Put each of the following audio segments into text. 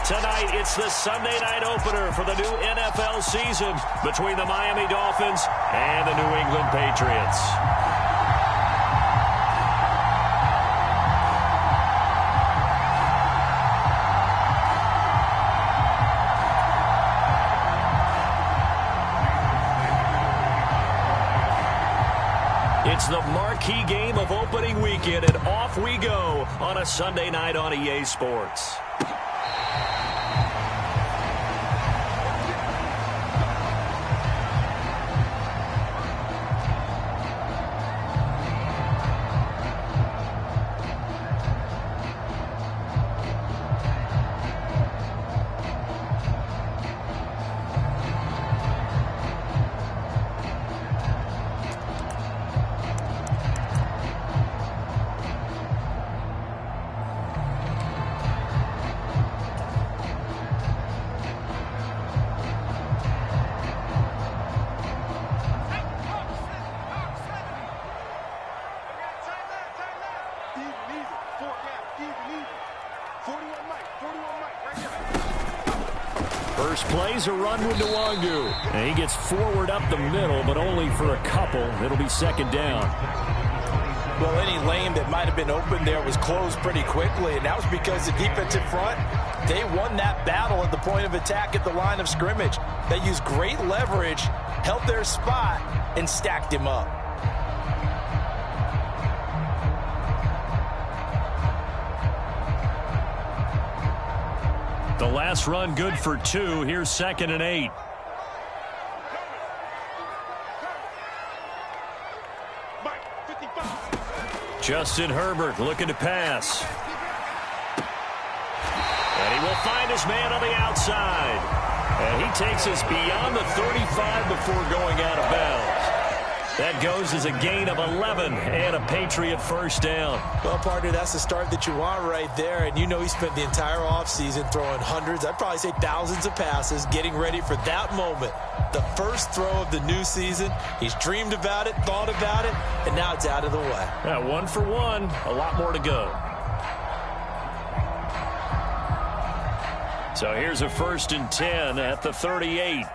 Tonight, it's the Sunday night opener for the new NFL season between the Miami Dolphins and the New England Patriots. It's the marquee game of opening weekend, and off we go on a Sunday night on EA Sports. First play's a run with Nwangu. And he gets forward up the middle, but only for a couple. It'll be second down. Well, any lane that might have been open there was closed pretty quickly, and that was because the defensive front, they won that battle at the point of attack at the line of scrimmage. They used great leverage, held their spot, and stacked him up. The last run good for 2. Here's 2nd and 8. Justin Herbert looking to pass. And he will find his man on the outside. And he takes us beyond the 35 before going out of bounds. That goes as a gain of 11 and a Patriot first down. Well, partner, that's the start that you want right there. And you know he spent the entire offseason throwing hundreds, I'd probably say thousands of passes, getting ready for that moment. The first throw of the new season. He's dreamed about it, thought about it, and now it's out of the way. Yeah, 1 for 1. A lot more to go. So here's a 1st and 10 at the 38.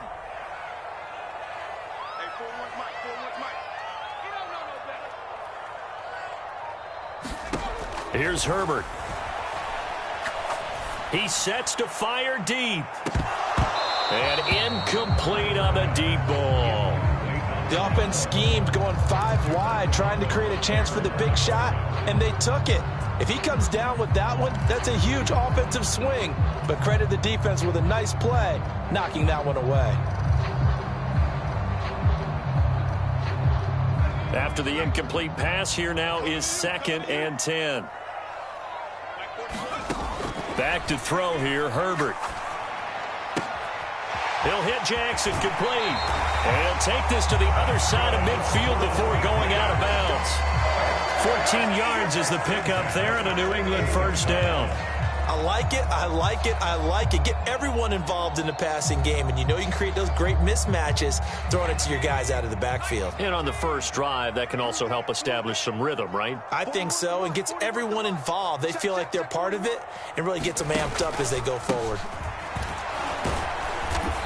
Here's Herbert. He sets to fire deep. And incomplete on the deep ball. The offense schemed going 5 wide, trying to create a chance for the big shot, and they took it. If he comes down with that one, that's a huge offensive swing. But credit the defense with a nice play, knocking that one away. After the incomplete pass, here now is 2nd and 10. Back to throw here, Herbert. He'll hit Jackson, complete. And he'll take this to the other side of midfield before going out of bounds. 14 yards is the pickup there and a New England first down. I like it, I like it, I like it. Get everyone involved in the passing game, and you know you can create those great mismatches throwing it to your guys out of the backfield. And on the first drive, that can also help establish some rhythm, right? I think so, and gets everyone involved. They feel like they're part of it and really gets them amped up as they go forward.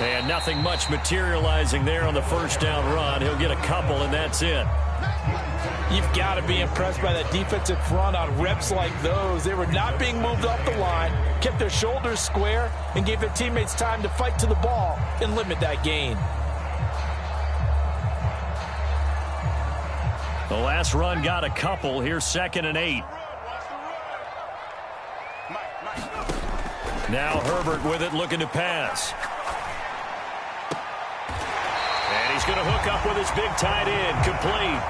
And nothing much materializing there on the first down run. He'll get a couple, and that's it. You've got to be impressed by that defensive front on reps like those. They were not being moved off the line, kept their shoulders square, and gave their teammates time to fight to the ball and limit that gain. The last run got a couple. Here's 2nd and 8. Now Herbert with it, looking to pass. And he's going to hook up with his big tight end, complete.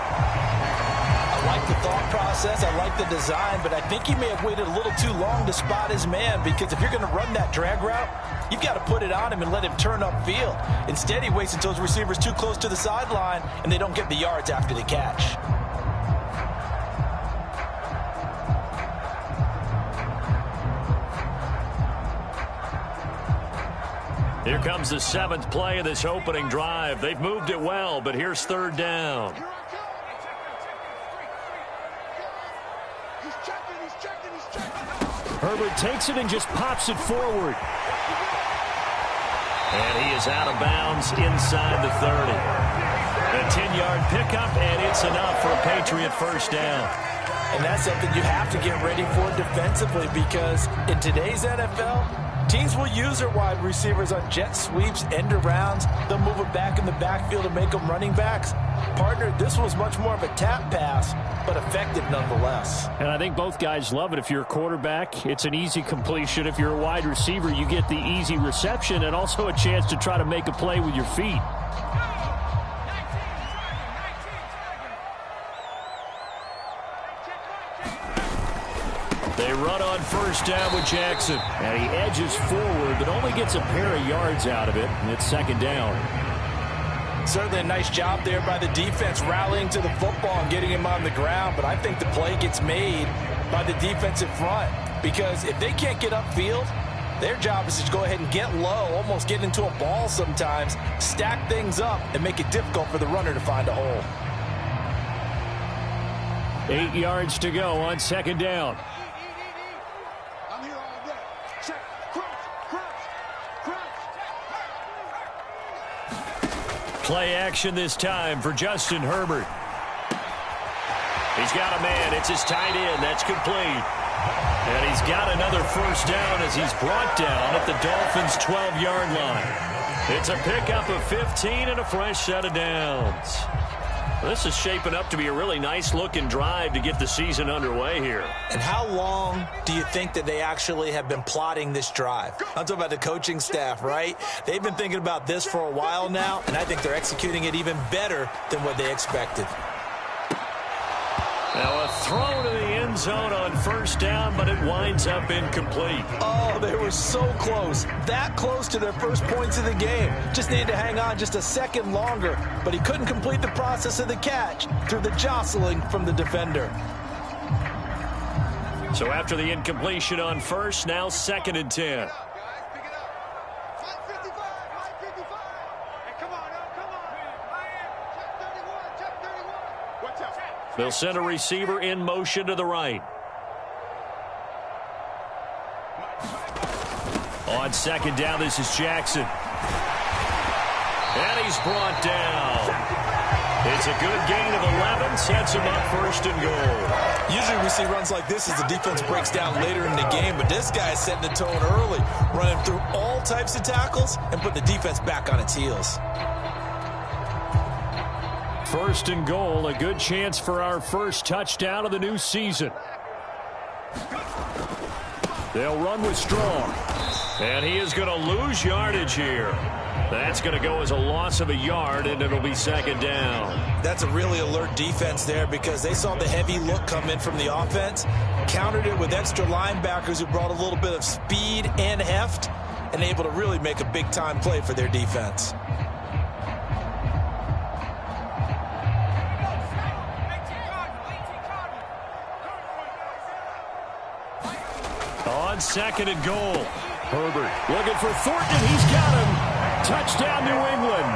I like the thought process, I like the design, but I think he may have waited a little too long to spot his man, because if you're going to run that drag route, you've got to put it on him and let him turn upfield. Instead, he waits until his receiver's too close to the sideline, and they don't get the yards after the catch. Here comes the 7th play of this opening drive. They've moved it well, but here's 3rd down. Herbert takes it and just pops it forward. And he is out of bounds inside the 30. A 10-yard pickup, and it's enough for a Patriot first down. And that's something you have to get ready for defensively, because in today's NFL, teams will use their wide receivers on jet sweeps, end arounds. They'll move them back in the backfield and make them running backs. Partner, this was much more of a tap pass, but effective nonetheless. And I think both guys love it. If you're a quarterback, it's an easy completion. If you're a wide receiver, you get the easy reception and also a chance to try to make a play with your feet. They run on first down with Jackson. And he edges forward, but only gets a pair of yards out of it. And it's second down. Certainly a nice job there by the defense rallying to the football and getting him on the ground. But I think the play gets made by the defensive front, because if they can't get upfield, their job is to go ahead and get low, almost get into a ball sometimes, stack things up, and make it difficult for the runner to find a hole. 8 yards to go on second down. Play action this time for Justin Herbert. He's got a man. It's his tight end. That's complete. And he's got another first down as he's brought down at the Dolphins' 12-yard line. It's a pickup of 15 and a fresh set of downs. This is shaping up to be a really nice-looking drive to get the season underway here. And how long do you think that they actually have been plotting this drive? I'm talking about the coaching staff, right? They've been thinking about this for a while now, and I think they're executing it even better than what they expected. Now a throw to the end zone on first down, but it winds up incomplete. Oh, they were so close. That close to their first points of the game. Just needed to hang on just a second longer, but he couldn't complete the process of the catch through the jostling from the defender. So after the incompletion on first, now second and 10. They'll send a receiver in motion to the right. On second down, this is Jackson. And he's brought down. It's a good gain of 11, sets him up first and goal. Usually we see runs like this as the defense breaks down later in the game, but this guy is setting the tone early, running through all types of tackles and putting the defense back on its heels. First and goal, a good chance for our first touchdown of the new season. They'll run with Strong. And he is going to lose yardage here. That's going to go as a loss of a yard, and it'll be second down. That's a really alert defense there, because they saw the heavy look come in from the offense, countered it with extra linebackers who brought a little bit of speed and heft, and able to really make a big-time play for their defense. On second and goal, Herbert looking for Thornton. He's got him. Touchdown, New England.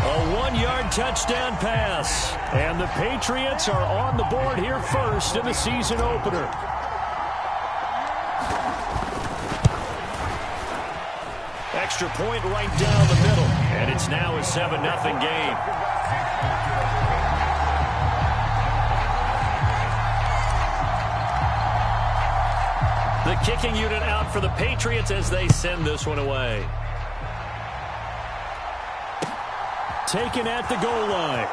A 1-yard touchdown pass. And the Patriots are on the board here first in the season opener. Extra point right down the middle. And it's now a 7-0 game. The kicking unit out for the Patriots as they send this one away. Taken at the goal line.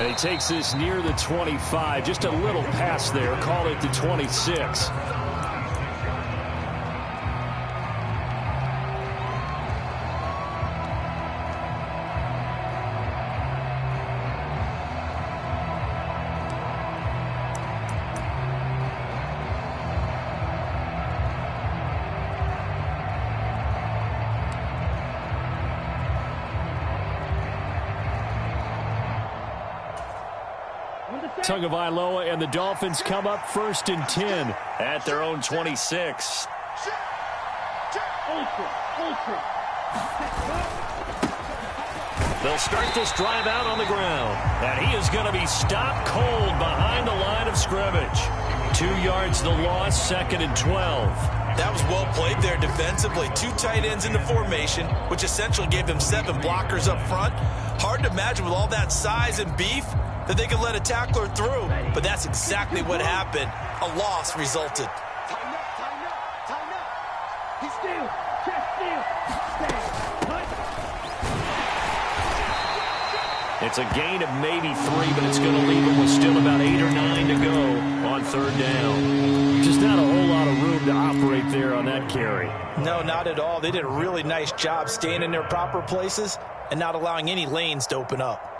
And he takes this near the 25. Just a little pass there. Call it the 26. Tagovailoa and the Dolphins come up first and 10 at their own 26. They'll start this drive out on the ground, and he is going to be stopped cold behind the line of scrimmage. 2 yards the loss, second and 12. That was well played there defensively. 2 tight ends in the formation, which essentially gave them 7 blockers up front. Hard to imagine with all that size and beef that they could let a tackler through, but that's exactly what happened. A loss resulted. It's a gain of maybe 3, but it's going to leave them with still about 8 or 9 to go on 3rd down. Just not a whole lot of room to operate there on that carry. No, not at all. They did a really nice job staying in their proper places and not allowing any lanes to open up.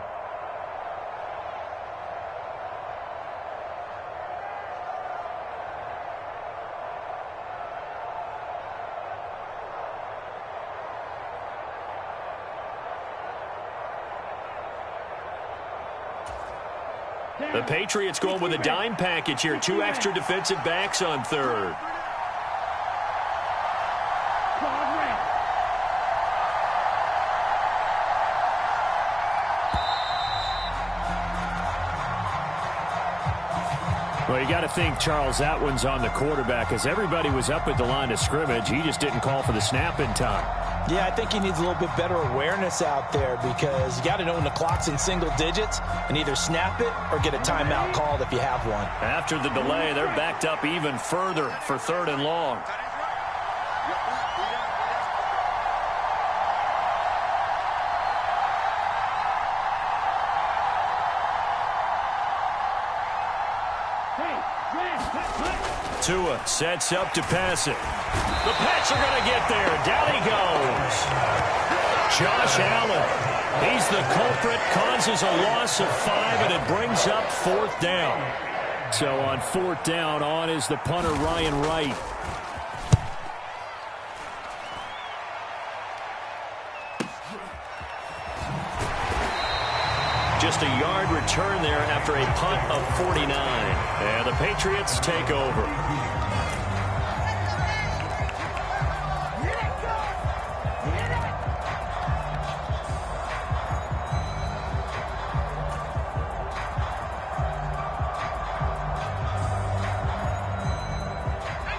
The Patriots going with a dime package here. 2 extra defensive backs on 3rd. Well, you got to think, Charles, that one's on the quarterback, as everybody was up at the line of scrimmage. He just didn't call for the snap in time. Yeah, I think he needs a little bit better awareness out there, because you got to know when the clock's in single digits and either snap it or get a timeout called if you have one. After the delay, they're backed up even further for 3rd and long. Tua sets up to pass it. The Pats are going to get there. Down he goes. Josh Allen. He's the culprit, causes a loss of 5, and it brings up 4th down. So on 4th down, on is the punter, Ryan Wright. Just a yard return there after a punt of 49. And the Patriots take over.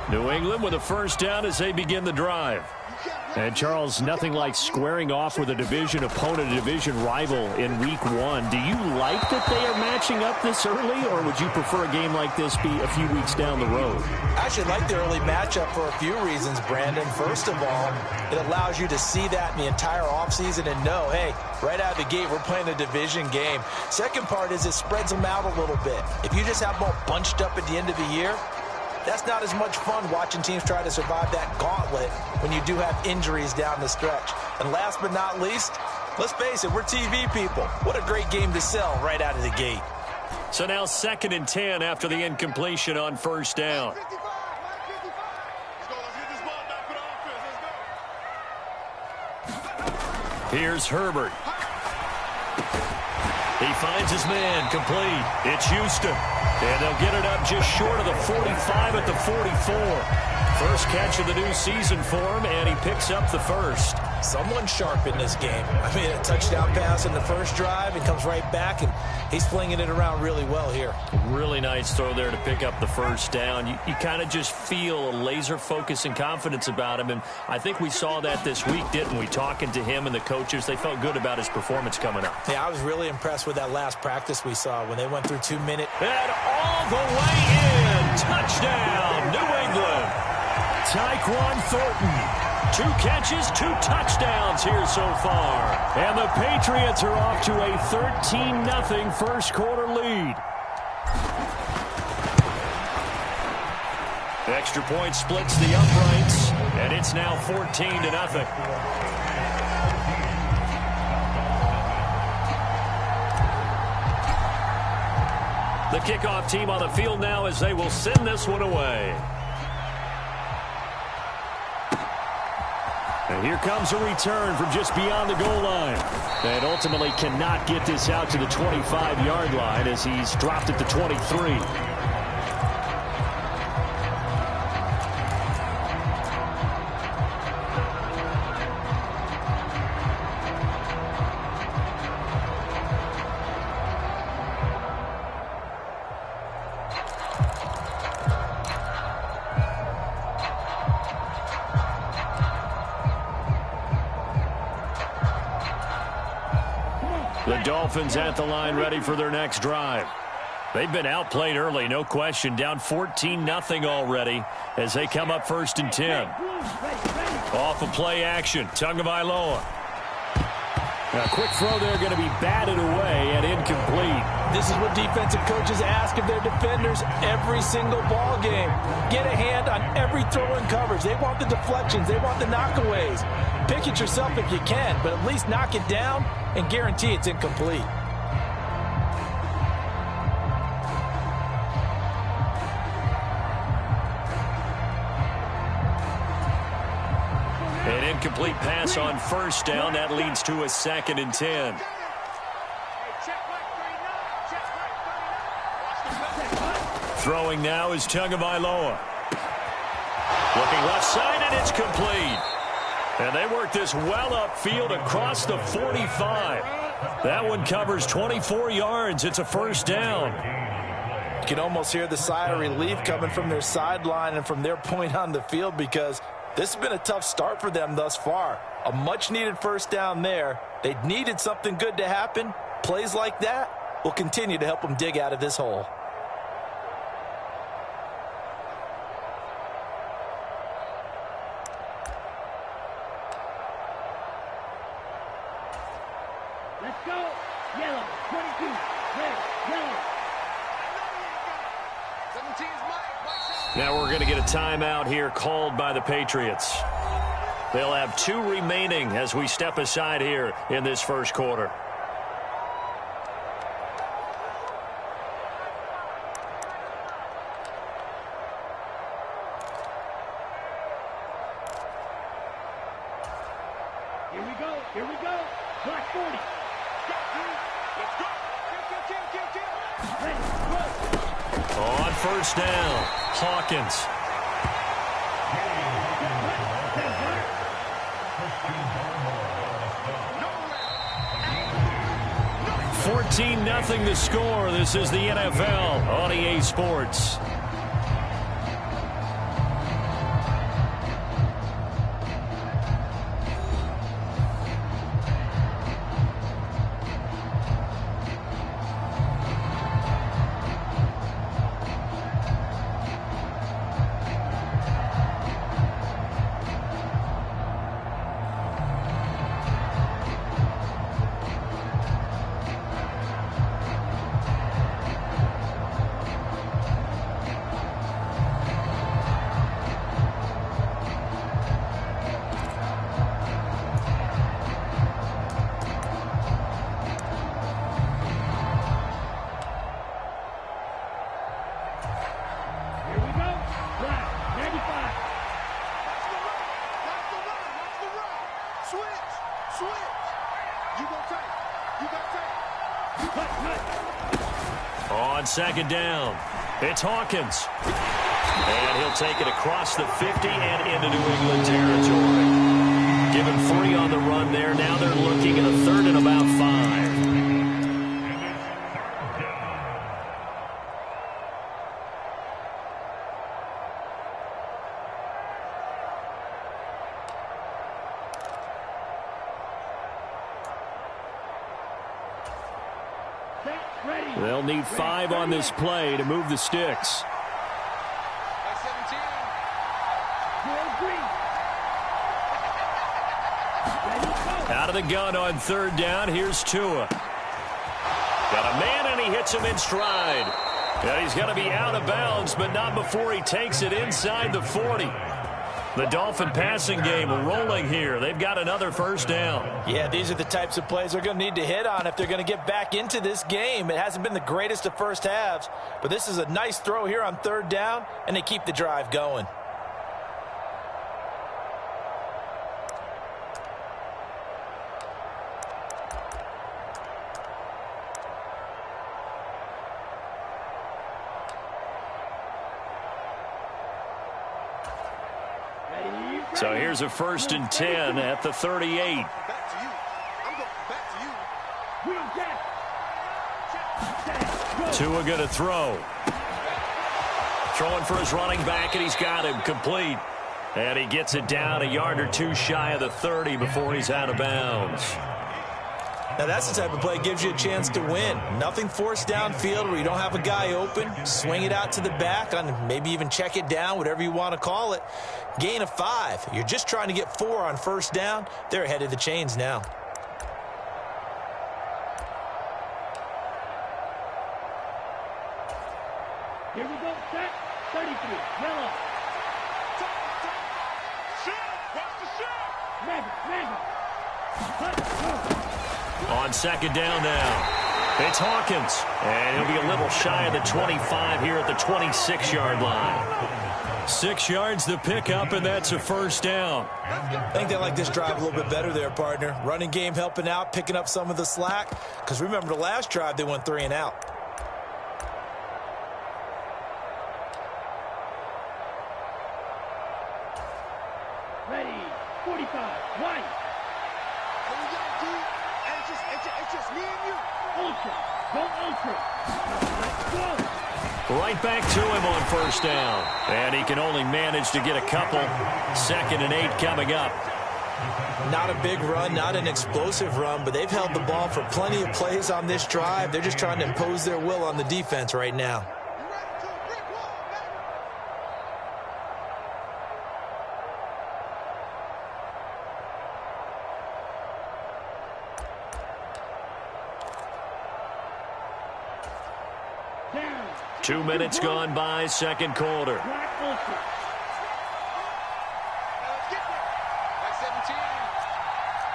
New England with a 1st down as they begin the drive. And, Charles, nothing like squaring off with a division opponent, a division rival in Week 1. Do you like that they are matching up this early, or would you prefer a game like this be a few weeks down the road? I actually like the early matchup for a few reasons, Brandon. First of all, it allows you to see that in the entire offseason and know, hey, right out of the gate, we're playing a division game. Second part is it spreads them out a little bit. If you just have them all bunched up at the end of the year, that's not as much fun watching teams try to survive that gauntlet when you do have injuries down the stretch. And last but not least, let's face it, we're TV people. What a great game to sell right out of the gate. So now 2nd and 10 after the incompletion on 1st down. Here's Herbert. He finds his man, complete. It's Houston. And they'll get it up just short of the 45 at the 44. First catch of the new season for him, and he picks up the 1st. Someone's sharp in this game. I mean, a touchdown pass in the first drive and comes right back, and he's flinging it around really well here. Really nice throw there to pick up the 1st down. You kind of just feel a laser focus and confidence about him, and I think we saw that this week, didn't we? Talking to him and the coaches, they felt good about his performance coming up. Yeah, I was really impressed with that last practice we saw when they went through 2 minutes. And all the way in. Touchdown, New England. Tyquan Thornton. 2 catches, 2 touchdowns here so far. And the Patriots are off to a 13-0 first quarter lead. Extra point splits the uprights, and it's now 14-0. The kickoff team on the field now as they will send this one away. And here comes a return from just beyond the goal line. And ultimately cannot get this out to the 25-yard line as he's dropped at the 23. The Dolphins at the line ready for their next drive. They've been outplayed early, no question. Down 14-0 already as they come up 1st and 10. Off of play action, Tagovailoa. A quick throw there going to be batted away and incomplete. This is what defensive coaches ask of their defenders every single ball game. Get a hand on every throw and coverage. They want the deflections. They want the knockaways. Pick it yourself if you can, but at least knock it down and guarantee it's incomplete. An incomplete pass on 1st down. That leads to a 2nd and 10. Throwing now is Tagovailoa. Looking left side, and it's complete. And they work this well upfield across the 45. That one covers 24 yards. It's a 1st down. You can almost hear the sigh of relief coming from their sideline and from their point on the field, because this has been a tough start for them thus far. A much-needed 1st down there. They needed something good to happen. Plays like that will continue to help them dig out of this hole. Let's go. Yellow. 22. Red. Yellow. Now we're going to get a timeout here called by the Patriots. They'll have 2 remaining as we step aside here in this 1st quarter. Here we go. Here we go. Black 40. Let's go. Ready. Go. On 1st down, Hawkins. 14-0 the score. This is the NFL on EA Sports. On 2nd down, it's Hawkins. And he'll take it across the 50 and into New England territory. Given 3 on the run there. Now they're looking at a 3rd and about 5. They'll need 5 on this play to move the sticks. Out of the gun on 3rd down. Here's Tua. Got a man, and he hits him in stride. And he's going to be out of bounds, but not before he takes it inside the 40. The Dolphin passing game rolling here. They've got another 1st down. Yeah, these are the types of plays they're going to need to hit on if they're going to get back into this game. It hasn't been the greatest of first halves, but this is a nice throw here on 3rd down, and they keep the drive going. So here's a 1st and 10 at the 38. Tua going to throw. Throwing for his running back, and he's got him complete. And he gets it down a yard or 2 shy of the 30 before he's out of bounds. Now, that's the type of play that gives you a chance to win. Nothing forced downfield where you don't have a guy open. Swing it out to the back, on maybe even check it down, whatever you want to call it. Gain of 5. You're just trying to get 4 on first down. They're ahead of the chains now. Here we go, set. 33, yellow. On second down now, it's Hawkins, and he'll be a little shy of the 25 here at the 26-yard line. 6 yards the pickup, and that's a first down. I think they like this drive a little bit better there, partner. Running game helping out, picking up some of the slack. Because remember, the last drive, they went 3 and out. Ready, 45, white. It's just me and you. Ultra, go ultra. Let's go. Right back to him on first down. And he can only manage to get a couple. 2nd and 8 coming up. Not a big run, not an explosive run, but they've held the ball for plenty of plays on this drive. They're just trying to impose their will on the defense right now. Down. 2 minutes gone by, second quarter. Black ultra. Let's get there. Like 17.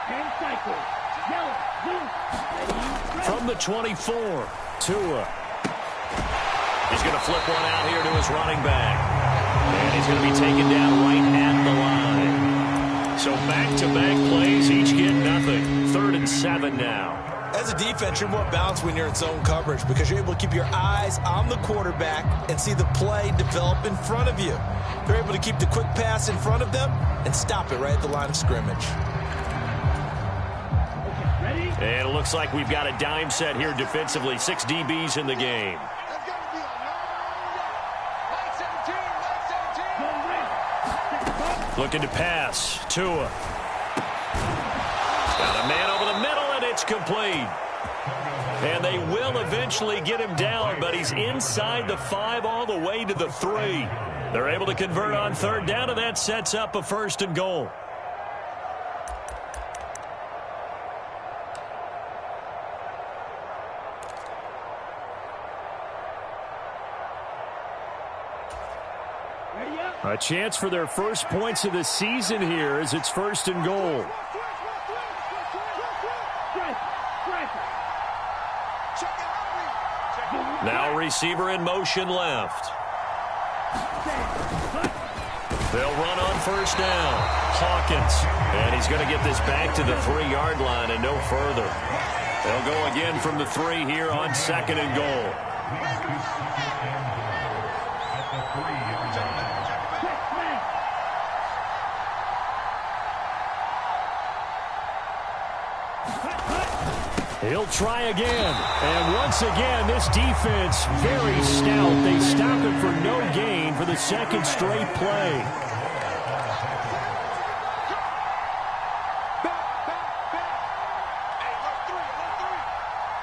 10 cycles. Yellow, blue. Ready, go. From the 24, Tua. He's going to flip one out here to his running back. And he's going to be taken down right at the line. So back-to-back plays, each get nothing. 3rd and 7 now. As a defense, you're more balanced when you're in zone coverage because you're able to keep your eyes on the quarterback and see the play develop in front of you. They're able to keep the quick pass in front of them and stop it right at the line of scrimmage. Okay, ready? And it looks like we've got a dime set here defensively. 6 DBs in the game. That's got to be a long like 17. Like 17. Go red. Set, go. Looking to pass. Tua. Got a man over the middle, and it's complete. And they will eventually get him down, but he's inside the 5 all the way to the 3. They're able to convert on 3rd down, and that sets up a 1st and goal. Ready up. A chance for their first points of the season here as it's 1st and goal. Now receiver in motion left. They'll run on 1st down. Hawkins. And he's going to get this back to the 3-yard line and no further. They'll go again from the 3 here on 2nd and goal. He'll try again. And once again, this defense very stout. They stop him for no gain for the 2nd straight play.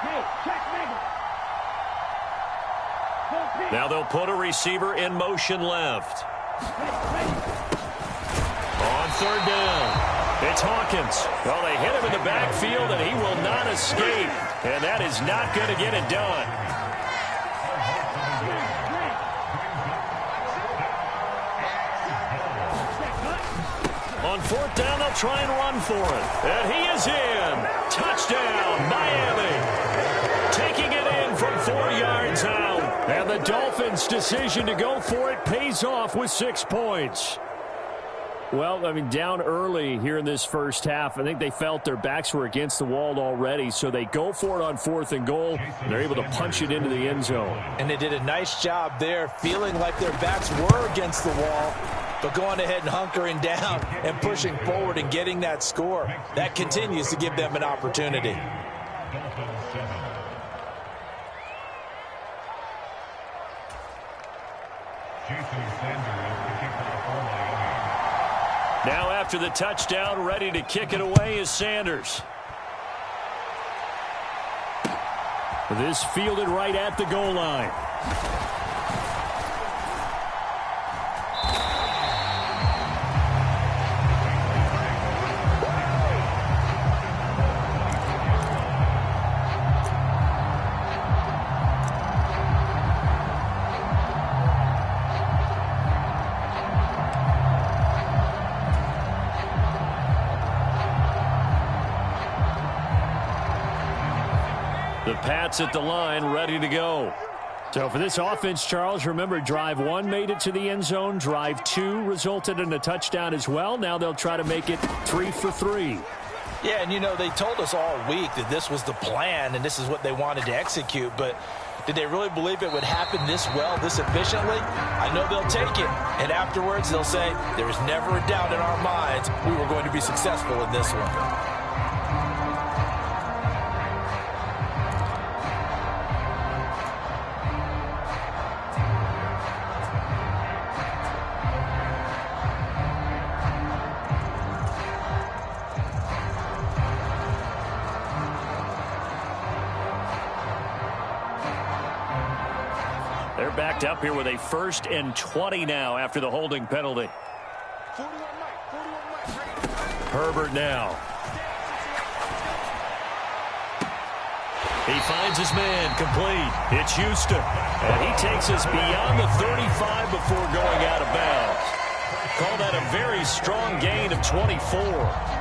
Hey, check Mega. Go pick. Now they'll put a receiver in motion left. Ready. On 3rd down. It's Hawkins. Well, they hit him in the backfield, and he will not escape. And that is not going to get it done. On 4th down, they'll try and run for it. And he is in. Touchdown, Miami. Taking it in from 4 yards out. And the Dolphins' decision to go for it pays off with 6 points. Well, I mean, down early here in this first half, I think they felt their backs were against the wall already, so they go for it on 4th and goal. And they're able to punch it into the end zone. And they did a nice job there, feeling like their backs were against the wall, but going ahead and hunkering down and pushing forward and getting that score. That continues to give them an opportunity. Now after the touchdown, ready to kick it away is Sanders. This fielded right at the goal line. The Pats at the line, ready to go. So for this offense, Charles, remember, drive 1 made it to the end zone. Drive 2 resulted in a touchdown as well. Now they'll try to make it 3 for 3. Yeah, and, you know, they told us all week that this was the plan and this is what they wanted to execute. But did they really believe it would happen this well, this efficiently? I know they'll take it. And afterwards, they'll say, there was never a doubt in our minds we were going to be successful in this one. They're backed up here with a 1st and 20 now after the holding penalty. 41 Mike. Herbert now. He finds his man complete. It's Houston. And he takes us beyond the 35 before going out of bounds. Call that a very strong gain of 24.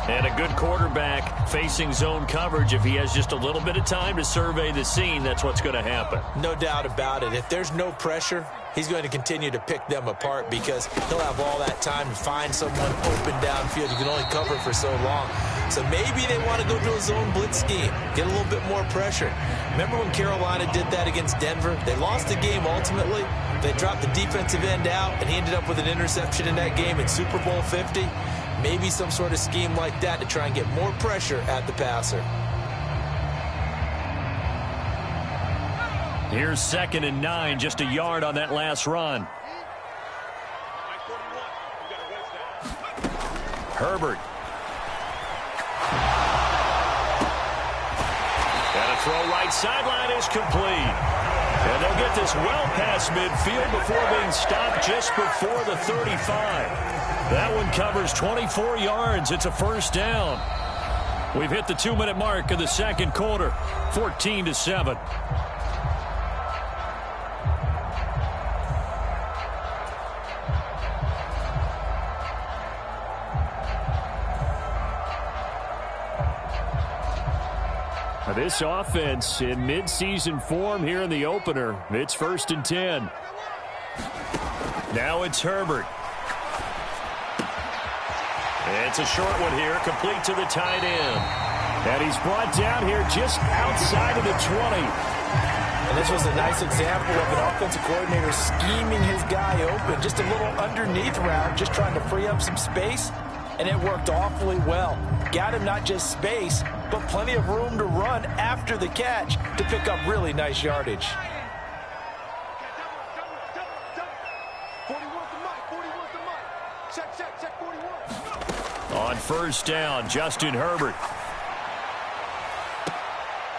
And a good quarterback facing zone coverage. If he has just a little bit of time to survey the scene, that's what's going to happen. No doubt about it. If there's no pressure, he's going to continue to pick them apart because he'll have all that time to find someone open downfield. You can only cover for so long. So maybe they want to go to a zone blitz scheme, get a little bit more pressure. Remember when Carolina did that against Denver? They lost the game ultimately. They dropped the defensive end out, and he ended up with an interception in that game in Super Bowl 50. Maybe some sort of scheme like that to try and get more pressure at the passer. Here's 2nd and 9, just a yard on that last run. Herbert. And a throw right sideline is complete. And they'll get this well past midfield before being stopped just before the 35. That one covers 24 yards. It's a 1st down. We've hit the 2-minute mark of the 2nd quarter, 14-7. This offense in midseason form here in the opener. It's 1st and 10. Now it's Herbert. It's a short one here, complete to the tight end. And he's brought down here just outside of the 20. And this was a nice example of an offensive coordinator scheming his guy open. Just a little underneath route, just trying to free up some space. And it worked awfully well. Got him not just space, but plenty of room to run after the catch to pick up really nice yardage. 41 to Mike. 41 to Mike. Check 41. On 1st down, Justin Herbert.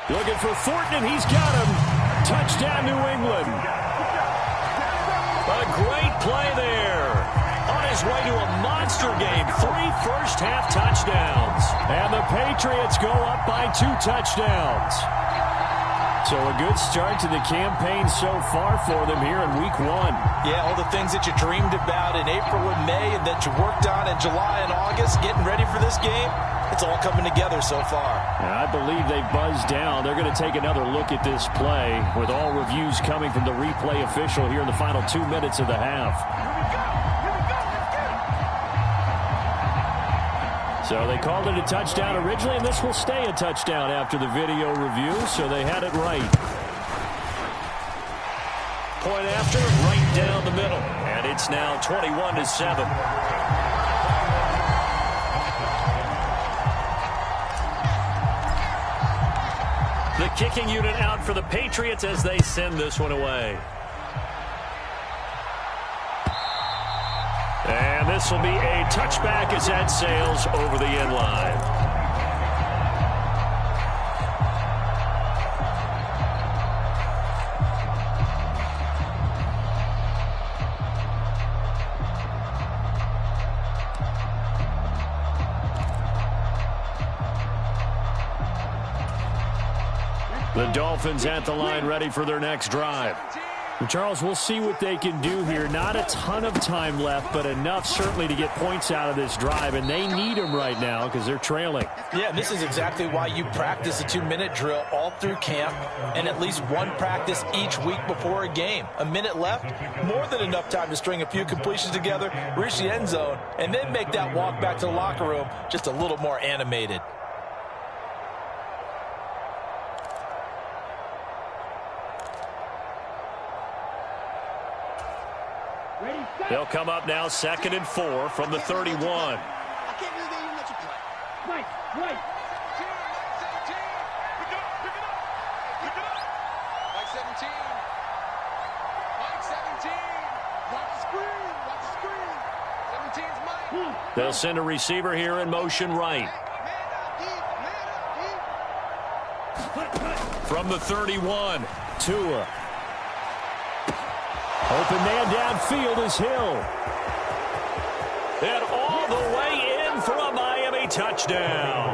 Looking for Thornton, and he's got him. Touchdown, New England. A great play there. On his way to a monster game. 3 first-half touchdowns. And the Patriots go up by 2 touchdowns. So a good start to the campaign so far for them here in Week 1. Yeah, all the things that you dreamed about in April and May and that you worked on in July and August, getting ready for this game, it's all coming together so far. And I believe they buzzed down. They're going to take another look at this play with all reviews coming from the replay official here in the final 2 minutes of the half. So they called it a touchdown originally, and this will stay a touchdown after the video review, so they had it right. Point after, right down the middle, and it's now 21-7. The kicking unit out for the Patriots as they send this one away. And this will be a touchback as that sails over the end line. The Dolphins at the line ready for their next drive. Charles, we'll see what they can do here. Not a ton of time left, but enough certainly to get points out of this drive, and they need them right now because they're trailing. Yeah, this is exactly why you practice a 2-minute drill all through camp and at least one practice each week before a game. A minute left, more than enough time to string a few completions together, reach the end zone, and then make that walk back to the locker room just a little more animated. They'll come up now 2nd and 4 from the 31. I can't believe they even let you play. Right. 17. Pick it up. Mike 17. Mike 17. Watch the screen. 17's Mike. They'll send a receiver here in motion right. Man up, deep. From the 31, Tua. Open man downfield is Hill. And all the way in for a Miami touchdown.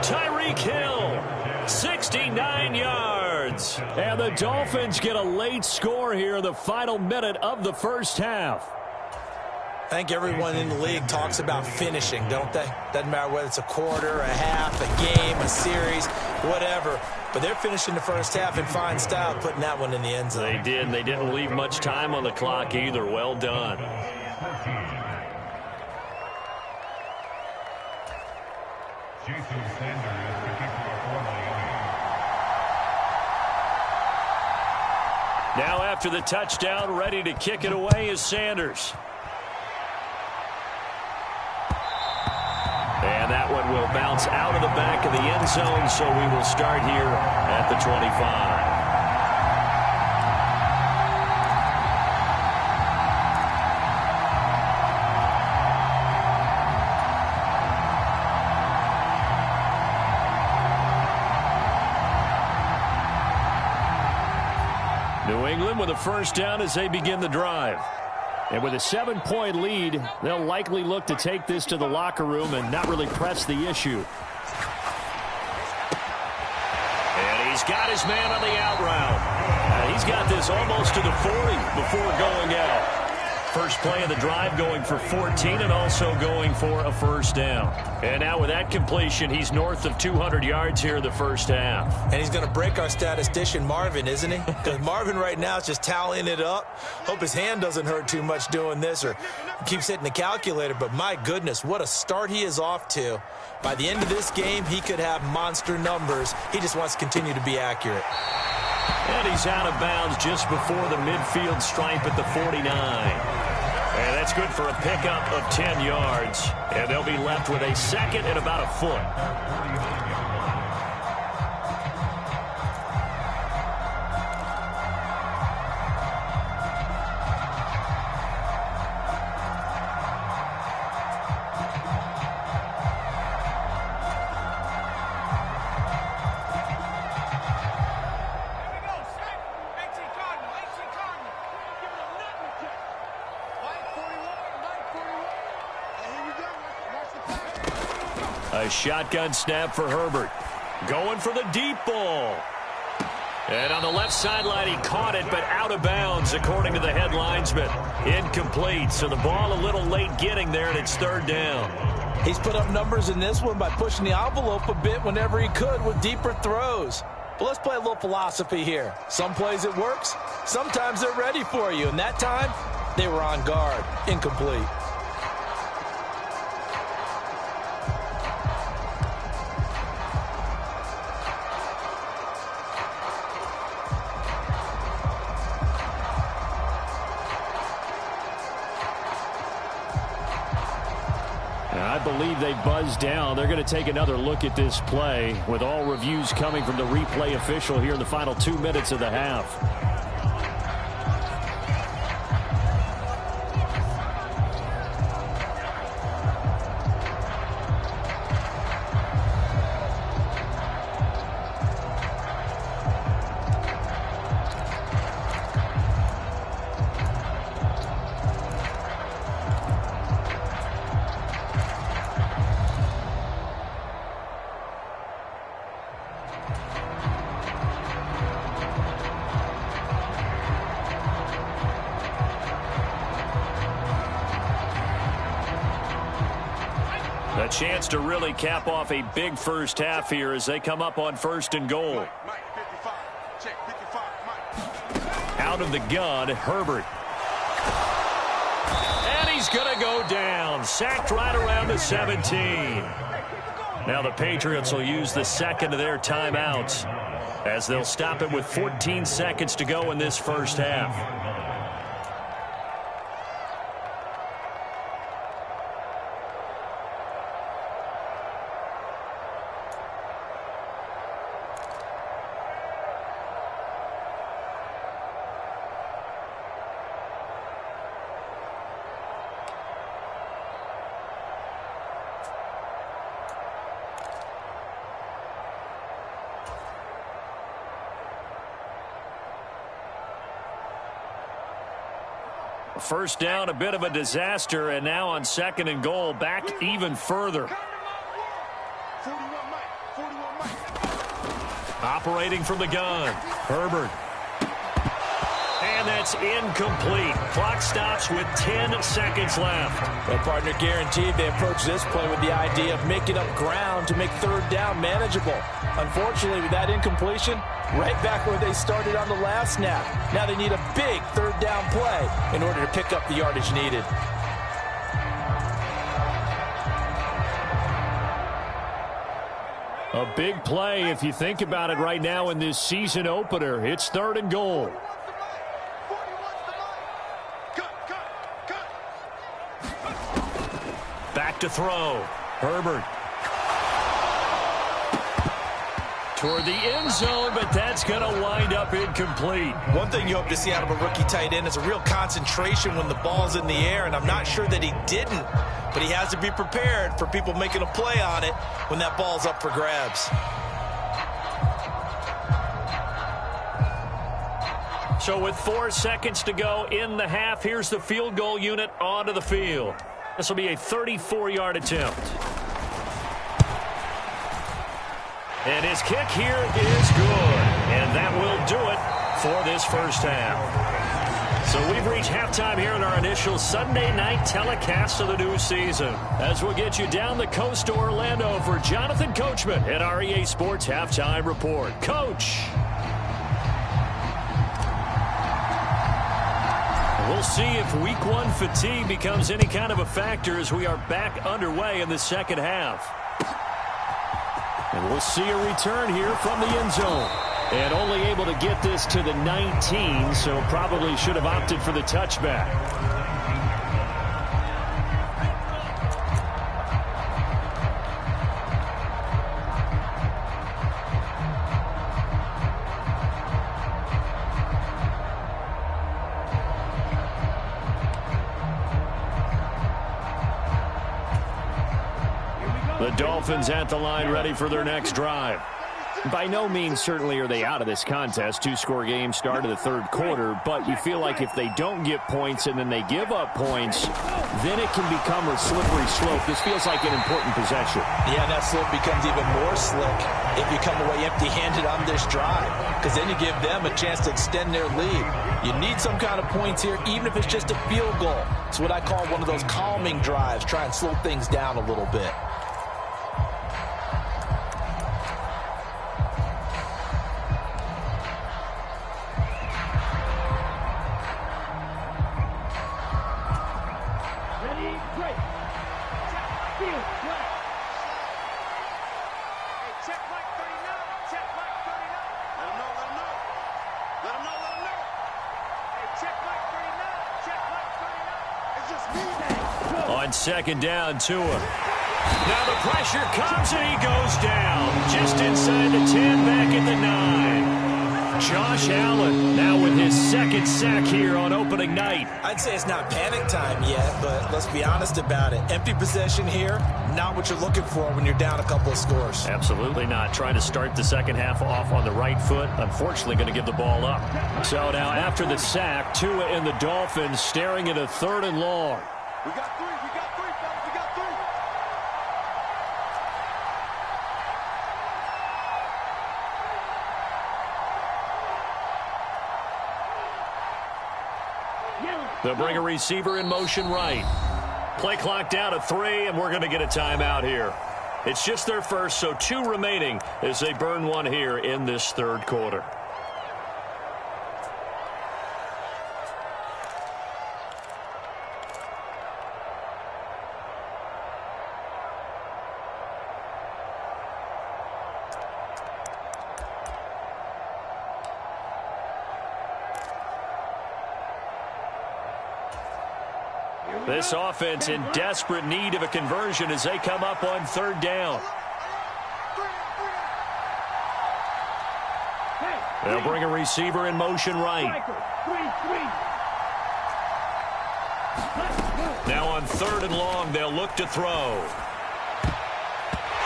Tyreek Hill, 69 yards. And the Dolphins get a late score here in the final minute of the first half. I think everyone in the league talks about finishing, don't they? Doesn't matter whether it's a quarter, a half, a game, a series, whatever. But they're finishing the first half in fine style, putting that one in the end zone. They did. They didn't leave much time on the clock either. Well done. Now after the touchdown, ready to kick it away is Sanders. And that one will bounce out of the back of the end zone, so we will start here at the 25. New England with a first down as they begin the drive. And with a 7-point lead, they'll likely look to take this to the locker room and not really press the issue. And he's got his man on the out route. He's got this almost to the 40 before going out. First play of the drive going for 14 and also going for a first down. And now with that completion, he's north of 200 yards here in the first half. And he's going to break our statistician Marvin, isn't he? Because Marvin right now is just tallying it up. Hope his hand doesn't hurt too much doing this or keeps hitting the calculator. But my goodness, what a start he is off to. By the end of this game, he could have monster numbers. He just wants to continue to be accurate. And he's out of bounds just before the midfield stripe at the 49. And that's good for a pickup of 10 yards. And they'll be left with a second and about a foot. A shotgun snap for Herbert. Going for the deep ball. And on the left sideline, he caught it, but out of bounds, according to the head linesman. Incomplete, so the ball a little late getting there, and it's third down. He's put up numbers in this one by pushing the envelope a bit whenever he could with deeper throws. But let's play a little philosophy here. Some plays it works. Sometimes they're ready for you. And that time, they were on guard. Incomplete. I believe they buzzed down. They're going to take another look at this play with all reviews coming from the replay official here in the final 2 minutes of the half. A chance to really cap off a big first half here as they come up on 1st and goal. Out of the gun, Herbert. And he's going to go down. Sacked right around the 17. Now the Patriots will use the second of their timeouts as they'll stop it with 14 seconds to go in this first half. First down, a bit of a disaster, and now on 2nd and goal, back even further. Operating from the gun, Herbert. And that's incomplete. Clock stops with 10 seconds left. Well, partner, guaranteed they approach this play with the idea of making up ground to make 3rd down manageable. Unfortunately, with that incompletion, right back where they started on the last snap. Now they need a big 3rd down play in order to pick up the yardage needed. A big play if you think about it right now in this season opener. It's 3rd and goal. Back to throw. Herbert. Toward the end zone, but that's going to wind up incomplete. One thing you hope to see out of a rookie tight end is a real concentration when the ball's in the air, and I'm not sure that he didn't, but he has to be prepared for people making a play on it when that ball's up for grabs. So with 4 seconds to go in the half, here's the field goal unit onto the field. This will be a 34-yard attempt. And his kick here is good. And that will do it for this first half. So we've reached halftime here in our initial Sunday night telecast of the new season. As we'll get you down the coast to Orlando for Jonathan Coachman at our EA Sports Halftime Report. Coach. We'll see if week 1 fatigue becomes any kind of a factor as we are back underway in the second half. And we'll see a return here from the end zone. And only able to get this to the 19, so probably should have opted for the touchback. The Dolphins at the line, ready for their next drive. By no means certainly are they out of this contest. 2-score game start of the 3rd quarter, but you feel like if they don't get points and then they give up points, then it can become a slippery slope. This feels like an important possession. Yeah, that slope becomes even more slick if you come away empty-handed on this drive, because then you give them a chance to extend their lead. You need some kind of points here, even if it's just a field goal. It's what I call one of those calming drives. Try and slow things down a little bit. On 2nd down, Tua. Now the pressure comes and he goes down. Just inside the 10, back at the 9. Josh Allen now with his 2nd sack here on opening night. I'd say it's not panic time yet, but let's be honest about it. Empty possession here, not what you're looking for when you're down a couple of scores. Absolutely not. Trying to start the second half off on the right foot. Unfortunately, going to give the ball up. So now after the sack, Tua and the Dolphins staring at a 3rd and long. We got 3, fellas, we got 3. They'll bring a receiver in motion right. Play clock down to 3, and we're going to get a timeout here. It's just their first, so 2 remaining as they burn one here in this third quarter. This offense in desperate need of a conversion as they come up on third down. They'll bring a receiver in motion right. Now on third and long, they'll look to throw.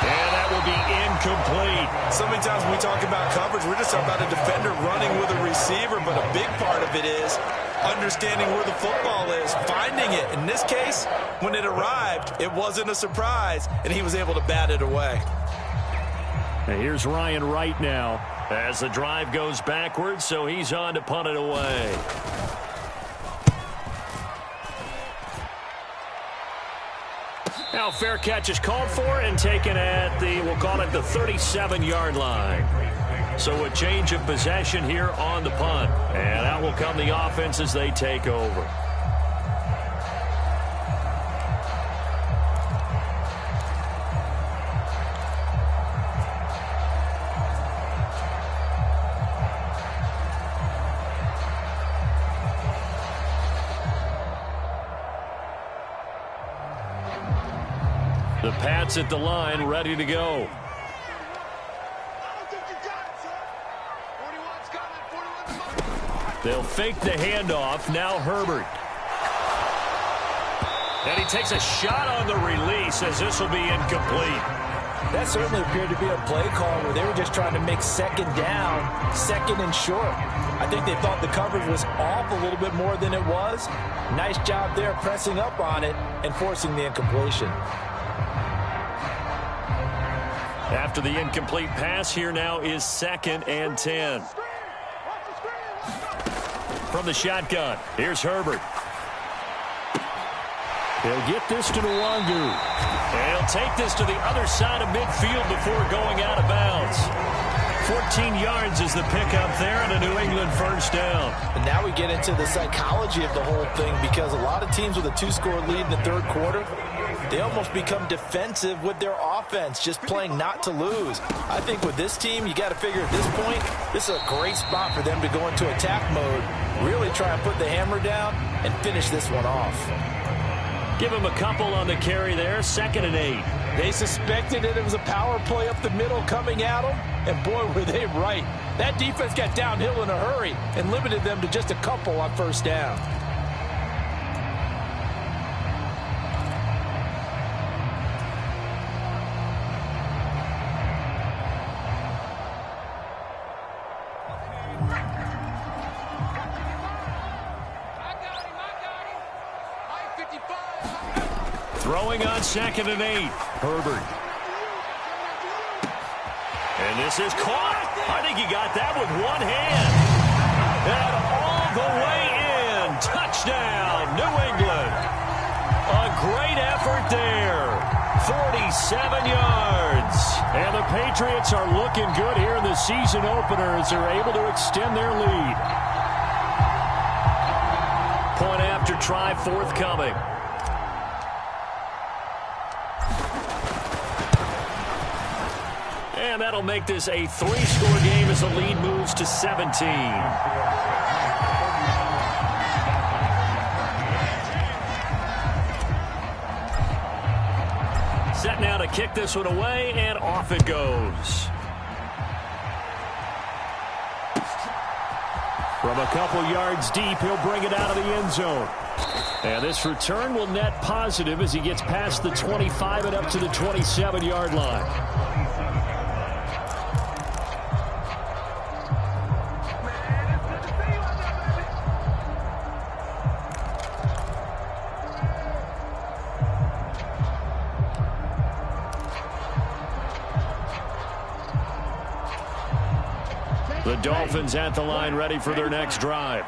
And that will be incomplete. So many times when we talk about coverage, we're just talking about a defender running with a receiver, but a big part of it is understanding where the football is, finding it. In this case, when it arrived, it wasn't a surprise, and he was able to bat it away. And here's Ryan Wright now. As the drive goes backwards, so he's on to punt it away. Now fair catch is called for and taken at the, we'll call it the 37-yard line. So a change of possession here on the punt. And out will come the offense as they take over. The Pats at the line, ready to go. They'll fake the handoff. Now Herbert. And he takes a shot on the release as this will be incomplete. That certainly appeared to be a play call where they were just trying to make second down, second and short. I think they thought the coverage was off a little bit more than it was. Nice job there pressing up on it and forcing the incompletion. After the incomplete pass, here now is 2nd and 10. From the shotgun, here's Herbert. He'll get this to Nwangu. And he'll take this to the other side of midfield before going out of bounds. 14 yards is the pickup there and a New England first down. And now we get into the psychology of the whole thing, because a lot of teams with a 2-score lead in the third quarter, they almost become defensive with their offense, just playing not to lose. I think with this team, you got to figure at this point, this is a great spot for them to go into attack mode, really try and put the hammer down and finish this one off. Give him a couple on the carry there, 2nd and 8. They suspected that it was a power play up the middle coming at them, and boy, were they right. That defense got downhill in a hurry and limited them to just a couple on first down. Throwing on 2nd and 8. Herbert. And this is caught. I think he got that with one hand. And all the way in. Touchdown, New England. A great effort there. 47 yards. And the Patriots are looking good here in the season opener as they're able to extend their lead. Point after try forthcoming. And that'll make this a 3-score game as the lead moves to 17. Set now to kick this one away, and off it goes. From a couple yards deep, he'll bring it out of the end zone. And this return will net positive as he gets past the 25 and up to the 27-yard line. The Dolphins at the line, ready for their next drive.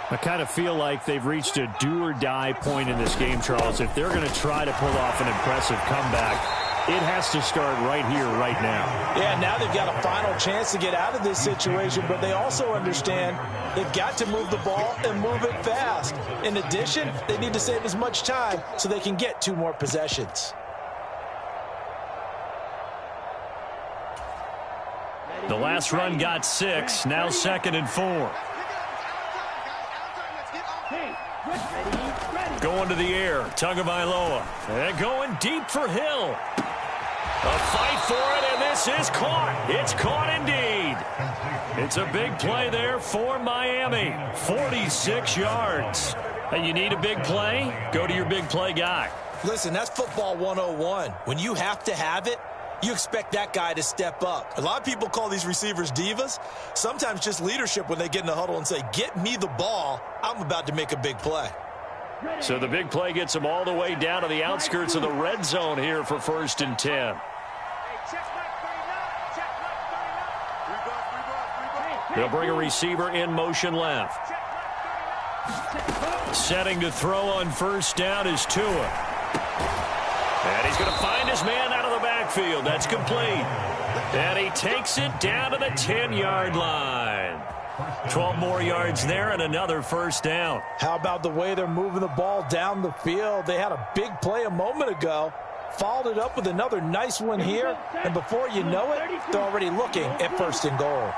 I kind of feel like they've reached a do-or-die point in this game, Charles. If they're going to try to pull off an impressive comeback, it has to start right here, right now. Yeah, now they've got a final chance to get out of this situation, but they also understand they've got to move the ball and move it fast. In addition, they need to save as much time so they can get 2 more possessions. The last run got 6, now 2nd and 4. Going to the air, Tagovailoa. And going deep for Hill. A fight for it, and this is caught. It's caught indeed. It's a big play there for Miami. 46 yards. And you need a big play? Go to your big play guy. Listen, that's football 101. When you have to have it, you expect that guy to step up. A lot of people call these receivers divas. Sometimes just leadership when they get in the huddle and say, get me the ball. I'm about to make a big play. So the big play gets him all the way down to the outskirts of the red zone here for 1st and 10. They'll bring a receiver in motion left. Setting to throw on 1st down is Tua. And he's going to find his man out of the backfield. That's complete. And he takes it down to the 10-yard line. 12 more yards there and another 1st down. How about the way they're moving the ball down the field? They had a big play a moment ago. Followed it up with another nice one here. And before you know it, they're already looking at 1st and goal.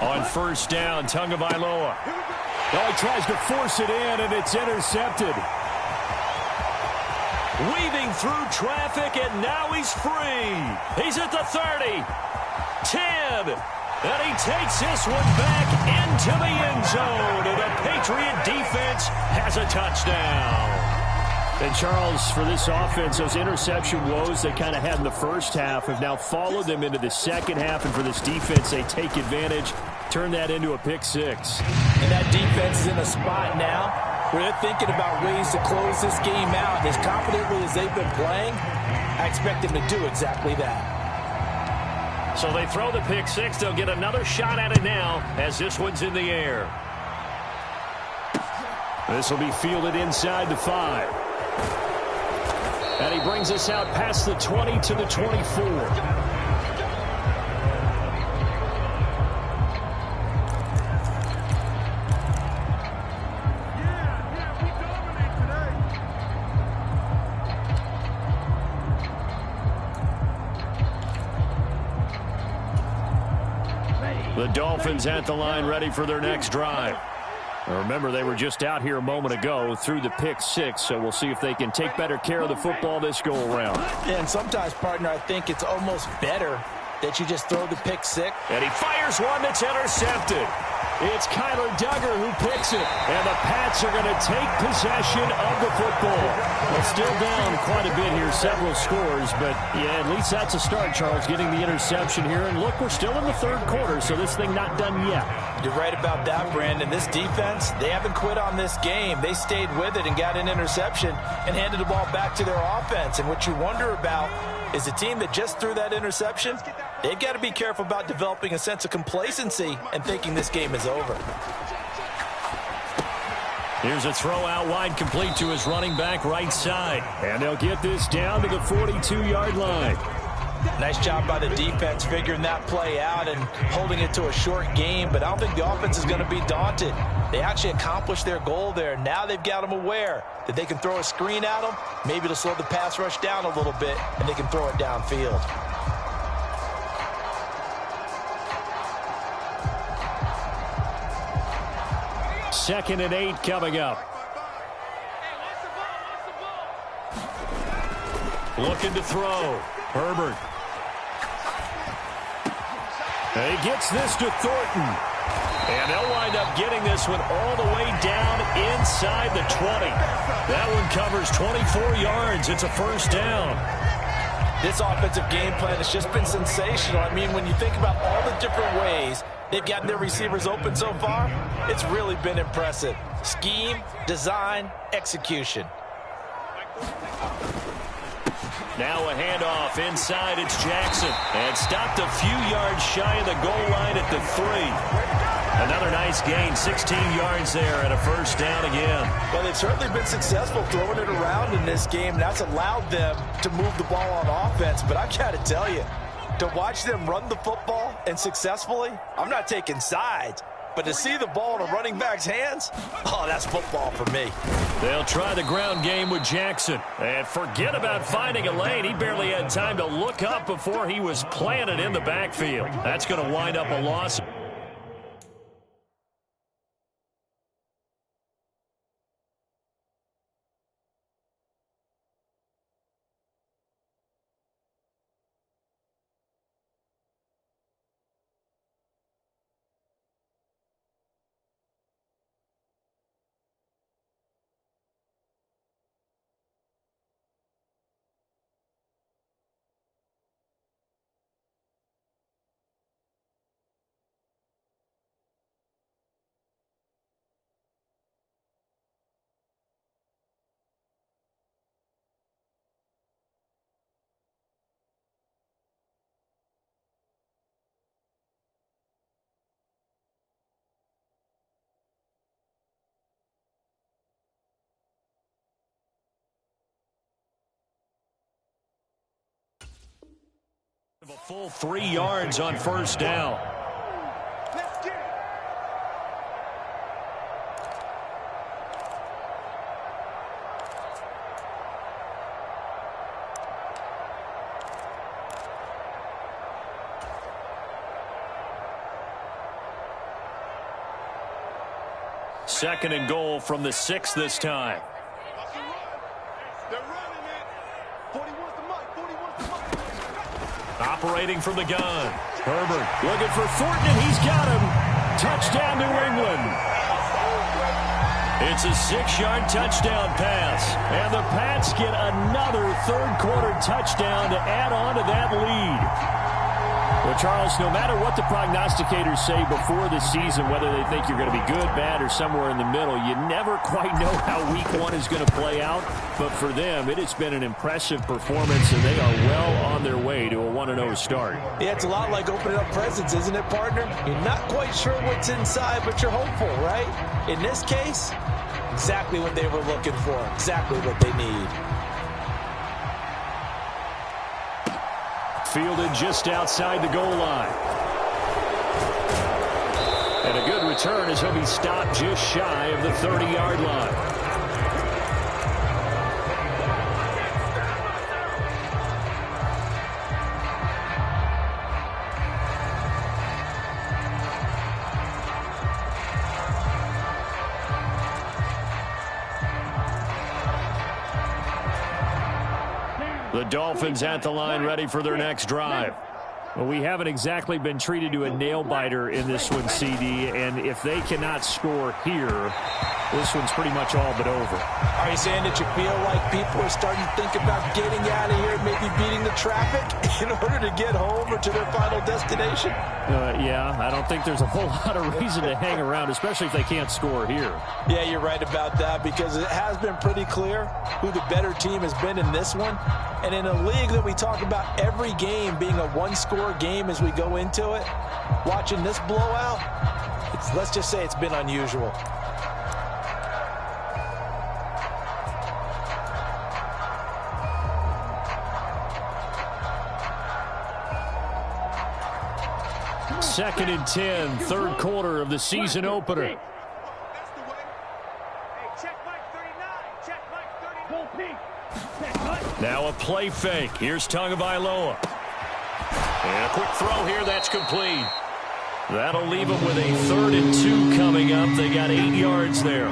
On 1st down, Tagovailoa. Oh, he tries to force it in, and it's intercepted. Weaving through traffic, and now he's free. He's at the 30, 10, and he takes this one back into the end zone, and the Patriot defense has a touchdown. And, Charles, for this offense, those interception woes they kind of had in the first half have now followed them into the second half, and for this defense, they take advantage, turn that into a pick-6. And that defense is in a spot now where they're thinking about ways to close this game out. As confidently as they've been playing, I expect them to do exactly that. So they throw the pick-6. They'll get another shot at it now as this one's in the air. This will be fielded inside the 5. And he brings us out past the 20 to the 24. The Dolphins at the line, ready for their next drive. Remember, they were just out here a moment ago through the pick-6, so we'll see if they can take better care of the football this go-around. And sometimes, partner, I think it's almost better that you just throw the pick-6. And he fires one that's intercepted. It's Kyler Duggar who picks it, and the Pats are going to take possession of the football. Well, still down quite a bit here, several scores, but yeah, at least that's a start, Charles, getting the interception here. And look, we're still in the 3rd quarter, so this thing not done yet. You're right about that, Brandon. This defense, they haven't quit on this game. They stayed with it and got an interception and handed the ball back to their offense. And what you wonder about is the team that just threw that interception, they've got to be careful about developing a sense of complacency and thinking this game is over. Here's a throw out wide, complete to his running back right side. And they'll get this down to the 42-yard line. Nice job by the defense figuring that play out and holding it to a short game, but I don't think the offense is going to be daunted. They actually accomplished their goal there. Now they've got them aware that they can throw a screen at them. Maybe it'll slow the pass rush down a little bit, and they can throw it downfield. Second and 8 coming up. Looking to throw. Herbert. And he gets this to Thornton. And they'll wind up getting this one all the way down inside the 20. That one covers 24 yards. It's a 1st down. This offensive game plan has just been sensational. I mean, when you think about all the different ways they've gotten their receivers open so far, it's really been impressive. Scheme, design, execution. Now a handoff inside. It's Jackson. And stopped a few yards shy of the goal line at the 3. Another nice gain, 16 yards there and a first down again. Well, they've certainly been successful throwing it around in this game. That's allowed them to move the ball on offense. But I've got to tell you, to watch them run the football and successfully, I'm not taking sides. But to see the ball in a running back's hands, oh, that's football for me. They'll try the ground game with Jackson. And forget about finding a lane. He barely had time to look up before he was planted in the backfield. That's going to wind up a loss. A full 3 yards on first down. Let's get it. Second and goal from the 6 this time. They're running it. 40 wants the mic. 40 wants the mic. Operating from the gun. Herbert looking for Thornton, and he's got him. Touchdown, New England. It's a 6-yard touchdown pass. And the Pats get another third-quarter touchdown to add on to that lead. Well, Charles, no matter what the prognosticators say before the season, whether they think you're going to be good, bad, or somewhere in the middle, you never quite know how week 1 is going to play out. But for them, it has been an impressive performance, and they are well on their way to a 1-0 start. Yeah, it's a lot like opening up presents, isn't it, partner? You're not quite sure what's inside, but you're hopeful, right? In this case, exactly what they were looking for, exactly what they need. Fielded just outside the goal line. And a good return as he'll be stopped just shy of the 30-yard line. The Dolphins at the line, ready for their next drive. Well, we haven't exactly been treated to a nail-biter in this one, CD, and if they cannot score here, this one's pretty much all but over. Are you saying that you feel like people are starting to think about getting out of here, maybe beating the traffic in order to get home or to their final destination? Yeah, I don't think there's a whole lot of reason to hang around, especially if they can't score here. Yeah, you're right about that, because it has been pretty clear who the better team has been in this one. And in a league that we talk about every game being a one-score game as we go into it, watching this blowout, let's just say it's been unusual. Second and 10, third quarter of the season opener. That's the way. Hey, check Mike 39. Check Mike 39. Full pink. Check, Mike. Now a play fake. Here's Tagovailoa. And a quick throw here. That's complete. That'll leave them with a 3rd and 2 coming up. They got 8 yards there.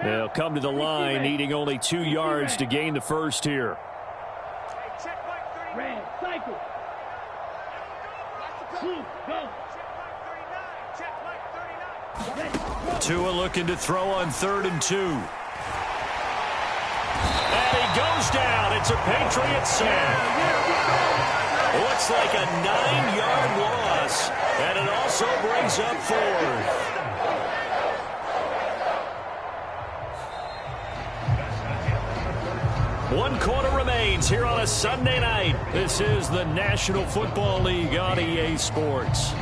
They'll come to the line, needing only 2 yards to gain the first here. Hey, check Mike 39. Red, cycle. Blue, go. Check Mike 39. Check Mike 39. Ready, go. Tua looking to throw on 3rd and 2. And he goes down. It's a Patriot sack. Looks like a 9-yard loss, and it also brings up 4th. One quarter remains here on a Sunday night. This is the National Football League on EA Sports.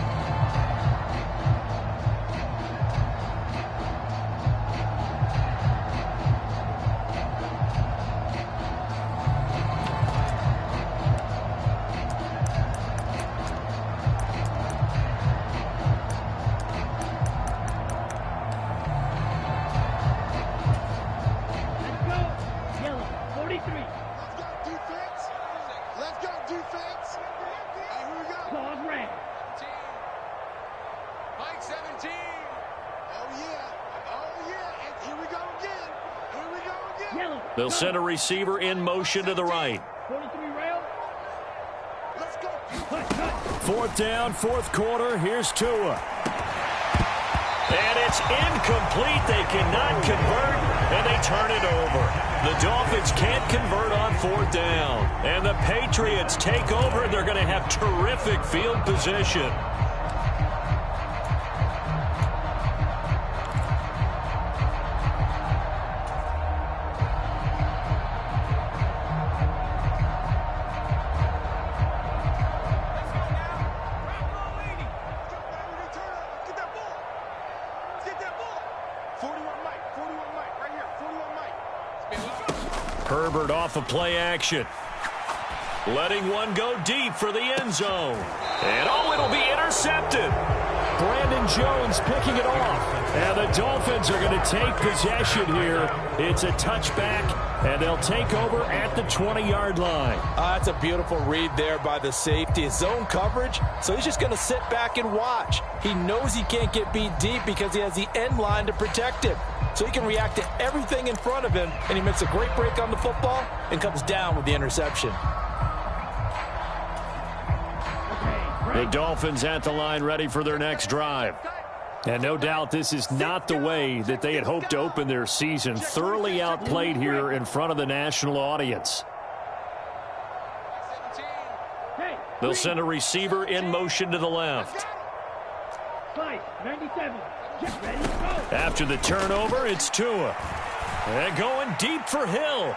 They'll send a receiver in motion to the right. 4th down, 4th quarter. Here's Tua. And it's incomplete. They cannot convert, and they turn it over. The Dolphins can't convert on 4th down. And the Patriots take over. They're going to have terrific field position. Herbert off of play action. Letting one go deep for the end zone. And it'll be intercepted. Brandon Jones picking it off. And the Dolphins are going to take possession here. It's a touchback, and they'll take over at the 20-yard line. That's a beautiful read there by the safety. Zone coverage, so he's just going to sit back and watch. He knows he can't get beat deep because he has the end line to protect him. So he can react to everything in front of him, and he makes a great break on the football and comes down with the interception. The Dolphins at the line ready for their next drive. And no doubt this is not the way that they had hoped to open their season. Thoroughly outplayed here in front of the national audience. They'll send a receiver in motion to the left. 97. After the turnover, it's Tua. And going deep for Hill.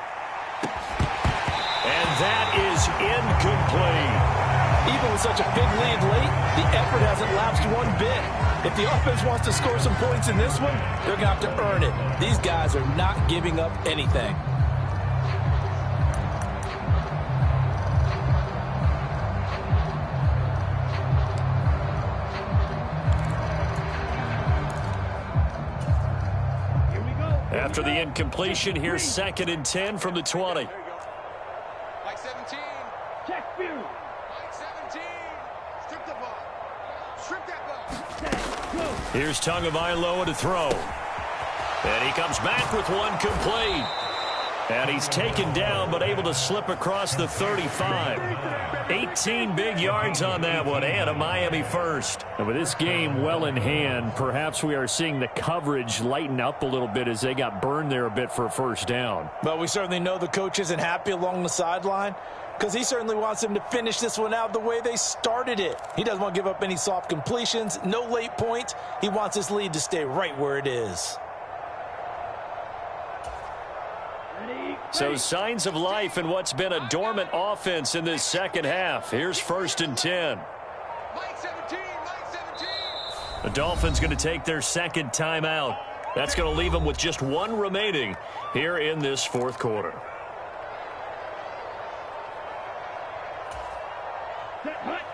And that is incomplete. Even with such a big lead late, the effort hasn't lapsed one bit. If the offense wants to score some points in this one, they're going to have to earn it. These guys are not giving up anything. After the incompletion, here's 2nd and 10 from the 20. Mike 17. Check Fury. Mike 17. Strip the ball. Strip that ball. Here's Tagovailoa to throw. And he comes back with one complete. And he's taken down but able to slip across the 35. 18 big yards on that one and a Miami first. And with this game well in hand, perhaps we are seeing the coverage lighten up a little bit as they got burned there a bit for a first down. But we certainly know the coach isn't happy along the sideline because he certainly wants them to finish this one out the way they started it. He doesn't want to give up any soft completions, no late points. He wants his lead to stay right where it is. So signs of life in what's been a dormant offense in this second half. Here's 1st and 10. Mike 17. Mike 17. The Dolphins going to take their second timeout. That's going to leave them with just one remaining here in this 4th quarter.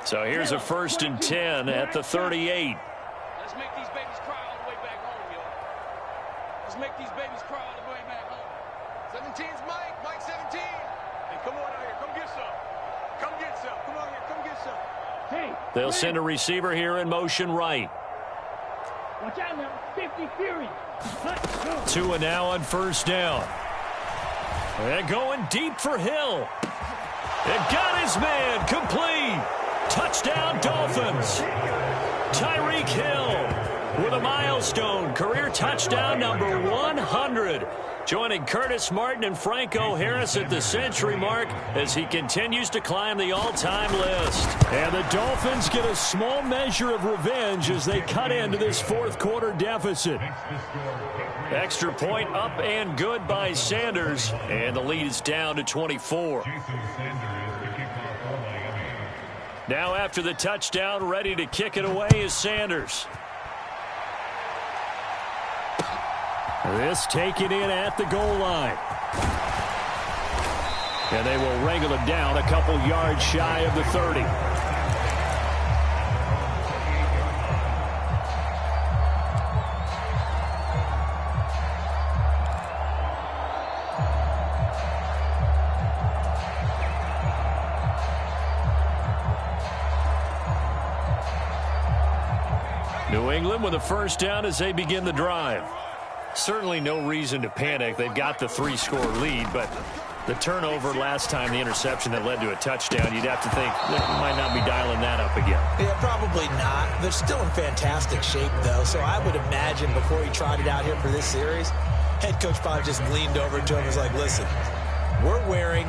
So here's a 1st and 10 at the 38. Let's make these babies cry all the way back home, yo. Let's make these babies cry all the way back home. 17's Mike. Mike 17. Hey, come on out here. Come get some. Come get some. Come on here. Come get some. Hey. They'll send a receiver here in motion right. Watch out now. 50 Fury. Tua now on 1st down. And going deep for Hill. And got his man complete. Touchdown Dolphins. Tyreek Hill with a milestone career touchdown number 100. Joining Curtis Martin and Franco Harris at the century mark as he continues to climb the all-time list. And the Dolphins get a small measure of revenge as they cut into this fourth quarter deficit. Extra point up and good by Sanders, and the lead is down to 24. Now after the touchdown, ready to kick it away is Sanders. This taken in at the goal line. And they will wrangle it down a couple yards shy of the 30. New England with a first down as they begin the drive. Certainly no reason to panic. They've got the 3-score lead, but the turnover last time, the interception that led to a touchdown, you'd have to think they might not be dialing that up again. Yeah, probably not. They're still in fantastic shape, though, so I would imagine before he tried it out here for this series, head coach probably just leaned over to him and was like, listen, we're wearing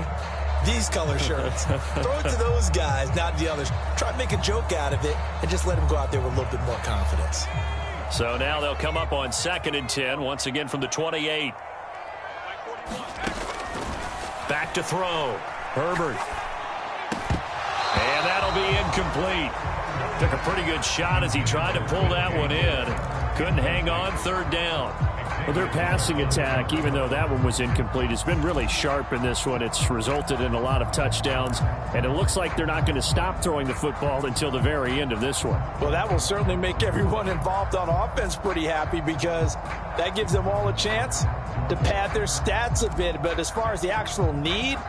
these color shirts. Throw it to those guys, not the others. Try to make a joke out of it and just let them go out there with a little bit more confidence. So now they'll come up on 2nd and 10, once again from the 28. Back to throw. Herbert. And that'll be incomplete. Took a pretty good shot as he tried to pull that one in. Couldn't hang on, 3rd down. Well, their passing attack, even though that one was incomplete, has been really sharp in this one. It's resulted in a lot of touchdowns, and it looks like they're not going to stop throwing the football until the very end of this one. Well, that will certainly make everyone involved on offense pretty happy because that gives them all a chance to pad their stats a bit. But as far as the actual need,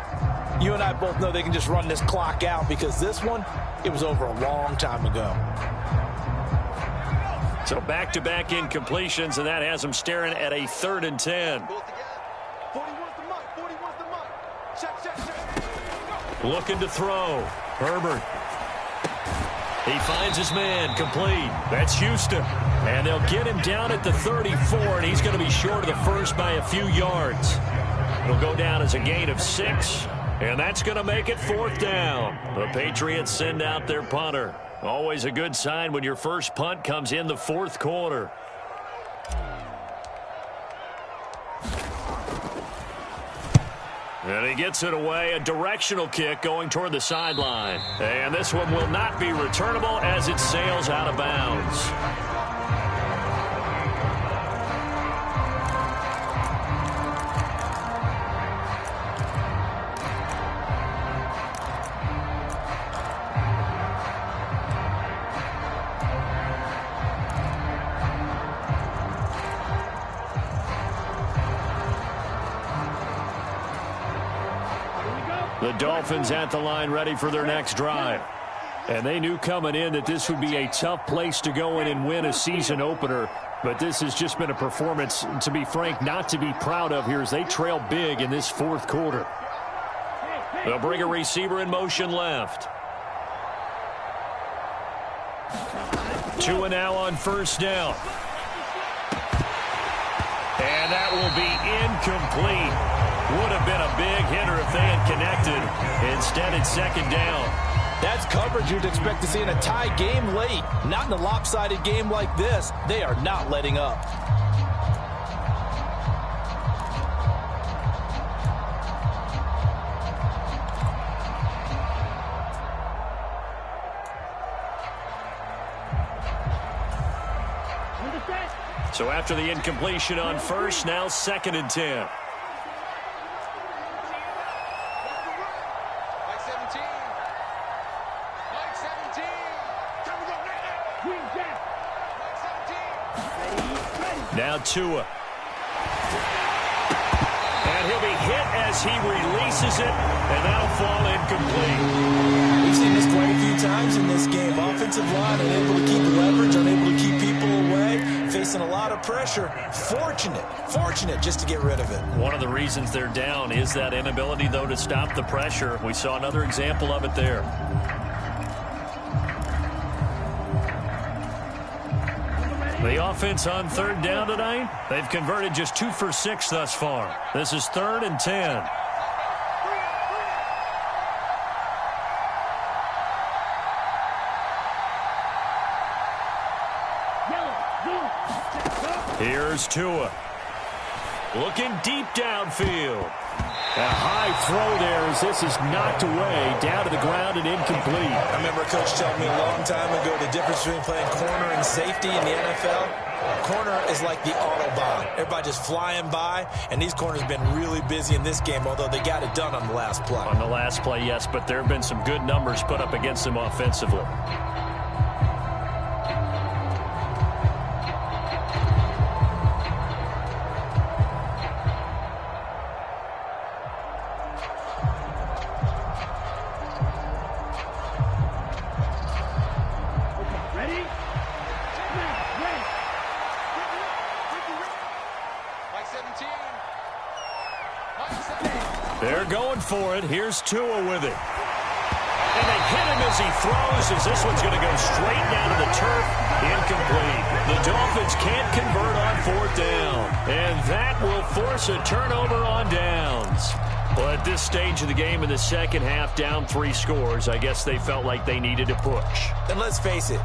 you and I both know they can just run this clock out because this one, it was over a long time ago. So back-to-back incompletions, and that has them staring at a 3rd and 10. Looking to throw. Herbert. He finds his man, complete. That's Houston. And they'll get him down at the 34, and he's going to be short of the first by a few yards. It'll go down as a gain of 6, and that's going to make it 4th down. The Patriots send out their punter. Always a good sign when your first punt comes in the 4th quarter. And he gets it away, a directional kick going toward the sideline. And this one will not be returnable as it sails out of bounds. The Dolphins at the line ready for their next drive. And they knew coming in that this would be a tough place to go in and win a season opener. But this has just been a performance, to be frank, not to be proud of here as they trail big in this 4th quarter. They'll bring a receiver in motion left. Tua now on first down. And that will be incomplete. Would have been a big hitter if they had connected. Instead, it's 2nd down. That's coverage you'd expect to see in a tie game late. Not in a lopsided game like this. They are not letting up. So after the incompletion on first, now 2nd and 10. Now Tua. And he'll be hit as he releases it, and that'll fall incomplete. We've seen this quite a few times in this game. Offensive line unable to keep leverage, unable to keep people away, facing a lot of pressure. Fortunate just to get rid of it. One of the reasons they're down is that inability, though, to stop the pressure. We saw another example of it there. The offense on third down tonight, they've converted just 2 for 6 thus far. This is 3rd and 10. Here's Tua. Looking deep downfield. A high throw there as this is knocked away, down to the ground and incomplete. I remember a coach telling me a long time ago the difference between playing corner and safety in the NFL. Corner is like the Autobahn. Everybody just flying by, and these corners have been really busy in this game, although they got it done on the last play. On the last play, yes, but there have been some good numbers put up against them offensively. They're going for it. Here's Tua with it. And they hit him as he throws, as this one's going to go straight down to the turf. Incomplete. The Dolphins can't convert on 4th down. And that will force a turnover on downs. Well, at this stage of the game in the second half, down 3 scores, I guess they felt like they needed to push. And let's face it,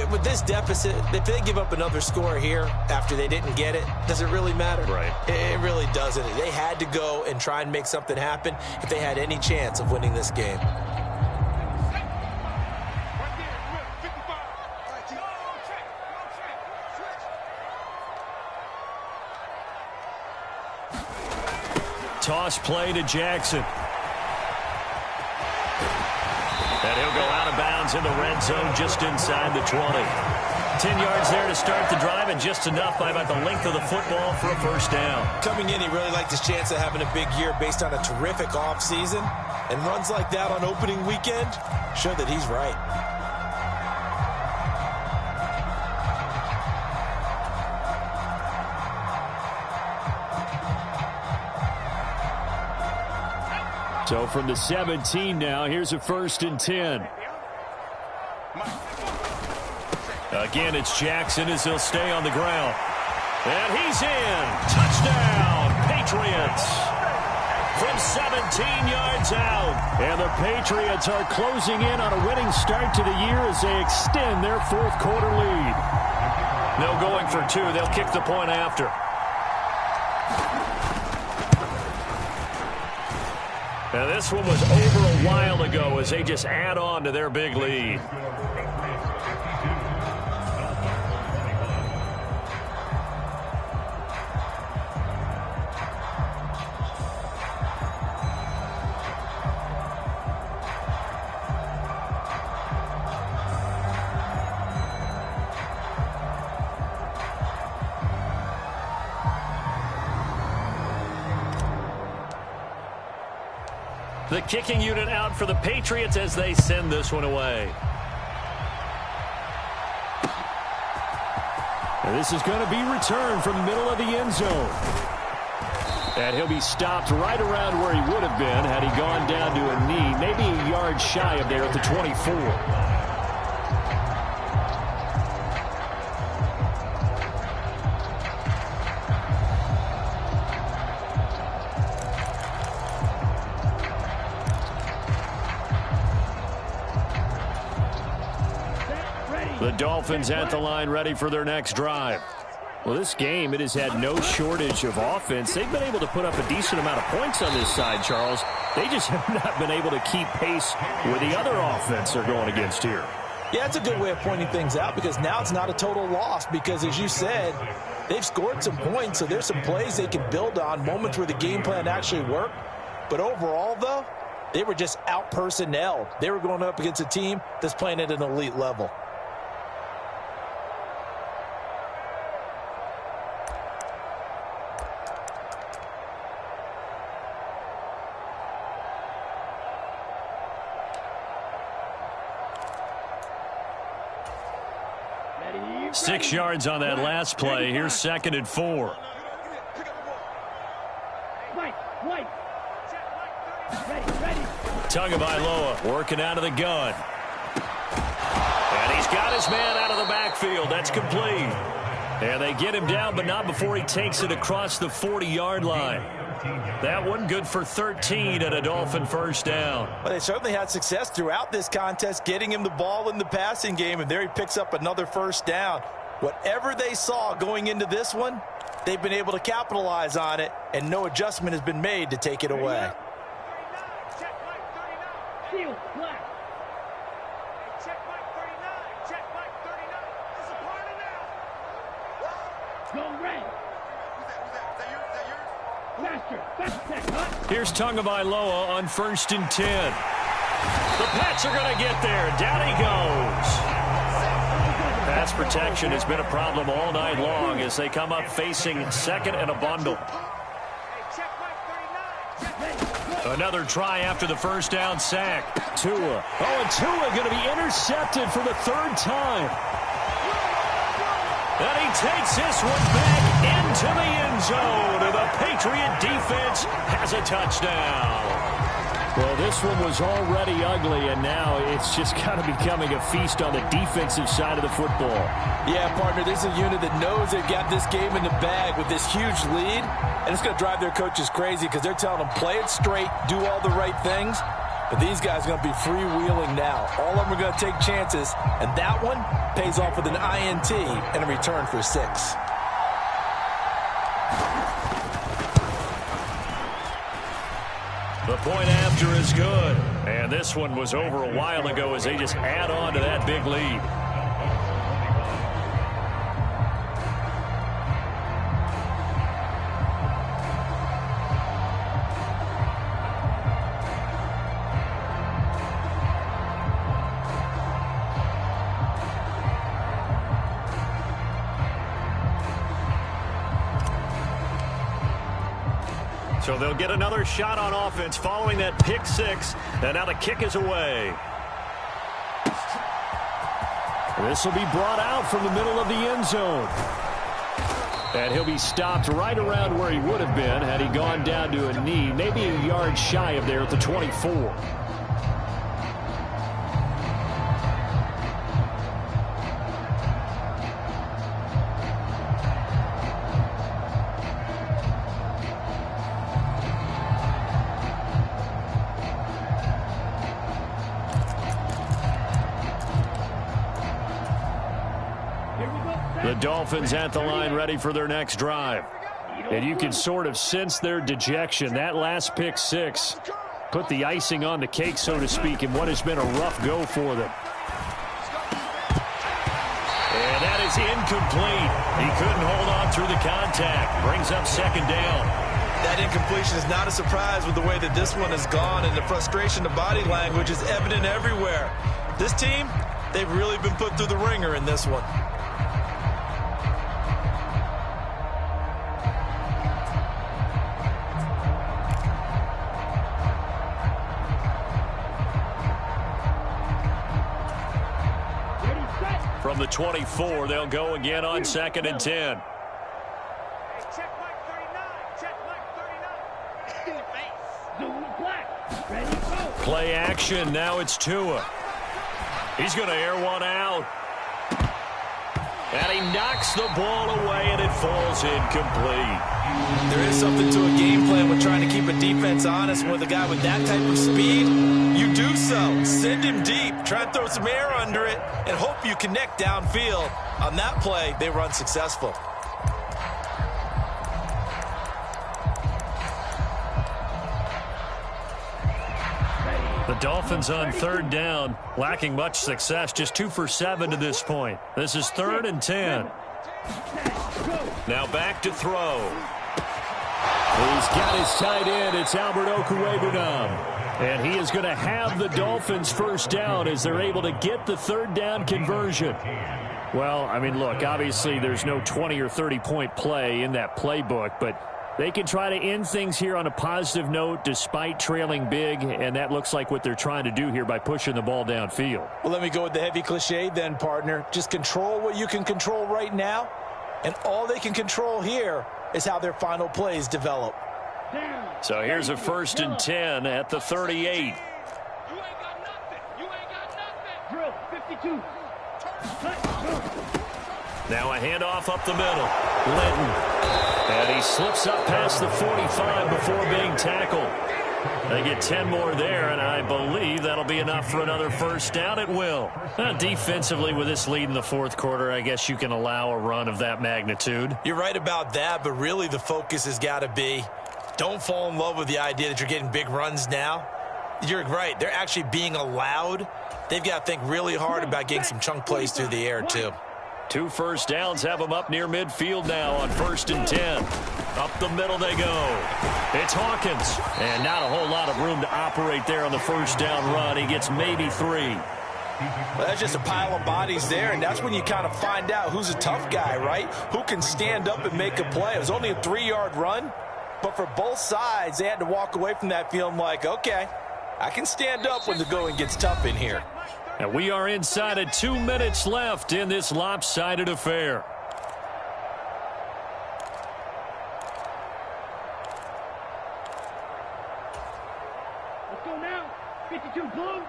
with this deficit, if they give up another score here after they didn't get it, does it really matter? Right. It really doesn't. They had to go and try and make something happen if they had any chance of winning this game. Toss play to Jackson. And he'll go out of bounds in the red zone just inside the 20. 10 yards there to start the drive, and just enough by about the length of the football for a first down. Coming in, he really liked his chance of having a big year based on a terrific offseason. And runs like that on opening weekend show that he's right. So from the 17 now, here's a 1st and 10. Again, it's Jackson as he'll stay on the ground. And he's in. Touchdown, Patriots. From 17 yards out. And the Patriots are closing in on a winning start to the year as they extend their 4th quarter lead. No going for 2. They'll kick the point after. Now, this one was over a while ago as they just add on to their big lead. The kicking unit out for the Patriots as they send this one away. And this is going to be returned from the middle of the end zone. And he'll be stopped right around where he would have been had he gone down to a knee, maybe a yard shy of there at the 24. The Dolphins at the line ready for their next drive. Well, this game, it has had no shortage of offense. They've been able to put up a decent amount of points on this side, Charles. They just have not been able to keep pace with the other offense they're going against here. Yeah, it's a good way of pointing things out because now it's not a total loss because, as you said, they've scored some points, so there's some plays they can build on, moments where the game plan actually worked. But overall, though, they were just out-personnelled. They were going up against a team that's playing at an elite level. Ready, 6 yards on that last play. Here's 2nd and 4. White. Ready. Tagovailoa working out of the gun. And he's got his man out of the backfield. That's complete. And they get him down, but not before he takes it across the 40-yard line. That one good for 13 and a Dolphin first down. Well, they certainly had success throughout this contest, getting him the ball in the passing game, and there he picks up another first down. Whatever they saw going into this one, they've been able to capitalize on it, and no adjustment has been made to take it away. Field flat. Go red. Master, back check, huh? Here's Tagovailoa on 1st and 10. The Pats are going to get there. Down he goes. Pass protection has been a problem all night long as they come up facing second and a bundle. Another try after the first down sack. Tua. Oh, and Tua going to be intercepted for the 3rd time. And he takes this one back into the end zone. And the Patriot defense has a touchdown. Well, this one was already ugly, and now it's just kind of becoming a feast on the defensive side of the football. Yeah, partner, this is a unit that knows they've got this game in the bag with this huge lead, and it's going to drive their coaches crazy because they're telling them play it straight, do all the right things. But these guys are going to be freewheeling now. All of them are going to take chances, and that one pays off with an INT and a return for 6. The point after is good. And this one was over a while ago as they just add on to that big lead. So they'll get another shot on offense following that pick 6. And now the kick is away. This will be brought out from the middle of the end zone. And he'll be stopped right around where he would have been had he gone down to a knee, maybe a yard shy of there at the 24. The Dolphins at the line ready for their next drive. And you can sort of sense their dejection. That last pick 6 put the icing on the cake, so to speak, in what has been a rough go for them. And that is incomplete. He couldn't hold on through the contact. Brings up 2nd down. That incompletion is not a surprise with the way that this one has gone, and the frustration of body language is evident everywhere. This team, they've really been put through the ringer in this one. From the 24, they'll go again on 2nd and 10. Check mark 39. Check mark 39. In the face. Zoom black. Ready, go. Play action. Now it's Tua. He's going to air one out. And he knocks the ball away, and it falls incomplete. There is something to a game plan when trying to keep a defense honest. With a guy with that type of speed, you do so. Send him deep. Try and throw some air under it and hope you connect downfield. On that play, they run successful. The Dolphins on 3rd down, lacking much success, just 2 for 7 to this point. This is 3rd and 10. Now back to throw. He's got his tight end. It's Albert Okwuegbunam. And he is going to have the Dolphins first down as they're able to get the 3rd down conversion. Well, I mean, look, obviously there's no 20 or 30-point play in that playbook, but they can try to end things here on a positive note despite trailing big, and that looks like what they're trying to do here by pushing the ball downfield. Well, let me go with the heavy cliche then, partner. Just control what you can control right now, and all they can control here is how their final plays develop. So here's a 1st and 10 at the 38. You ain't got nothing. You ain't got nothing. Drill 52. Cut, go. Now a handoff up the middle. Linton. And he slips up past the 45 before being tackled. They get 10 more there, and I believe that'll be enough for another first down. It will. Defensively, with this lead in the fourth quarter, I guess you can allow a run of that magnitude. You're right about that, but really the focus has got to be don't fall in love with the idea that you're getting big runs now. You're right. They're actually being allowed. They've got to think really hard about getting some chunk plays through the air, too. 2 first downs have them up near midfield now on 1st and 10. Up the middle they go. It's Hawkins. And not a whole lot of room to operate there on the first down run. He gets maybe 3. Well, that's just a pile of bodies there, and that's when you kind of find out who's a tough guy, right? Who can stand up and make a play. It was only a 3-yard run, but for both sides, they had to walk away from that feeling like, okay, I can stand up when the going gets tough in here. And we are inside of 2 minutes left in this lopsided affair. Let's go now. 52 blue.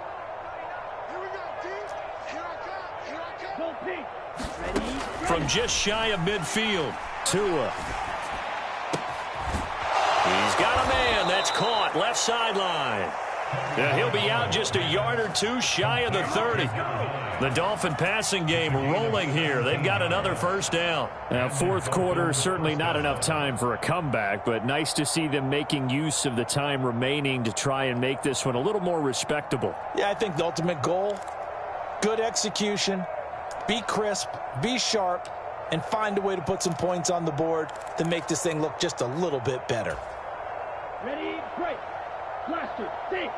Here we go, team. Here I come. Here I come. Go pink. Ready. From just shy of midfield, Tua. He's got a man. That's caught. Left sideline. Yeah, he'll be out just a yard or 2 shy of the 30. The Dolphin passing game rolling here. They've got another first down. Now, fourth quarter, certainly not enough time for a comeback, but nice to see them making use of the time remaining to try and make this one a little more respectable. Yeah, I think the ultimate goal, good execution, be crisp, be sharp, and find a way to put some points on the board to make this thing look just a little bit better. Ready, break. Blaster, six.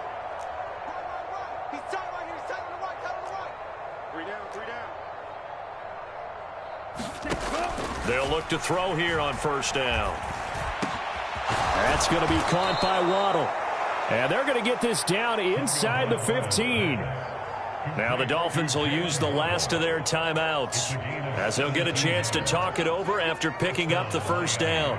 He's tight right here. He's tight on the right. Tight on the right. 3 down. 3 down. They'll look to throw here on first down. That's going to be caught by Waddle. And they're going to get this down inside the 15. Now the Dolphins will use the last of their timeouts as they'll get a chance to talk it over after picking up the first down.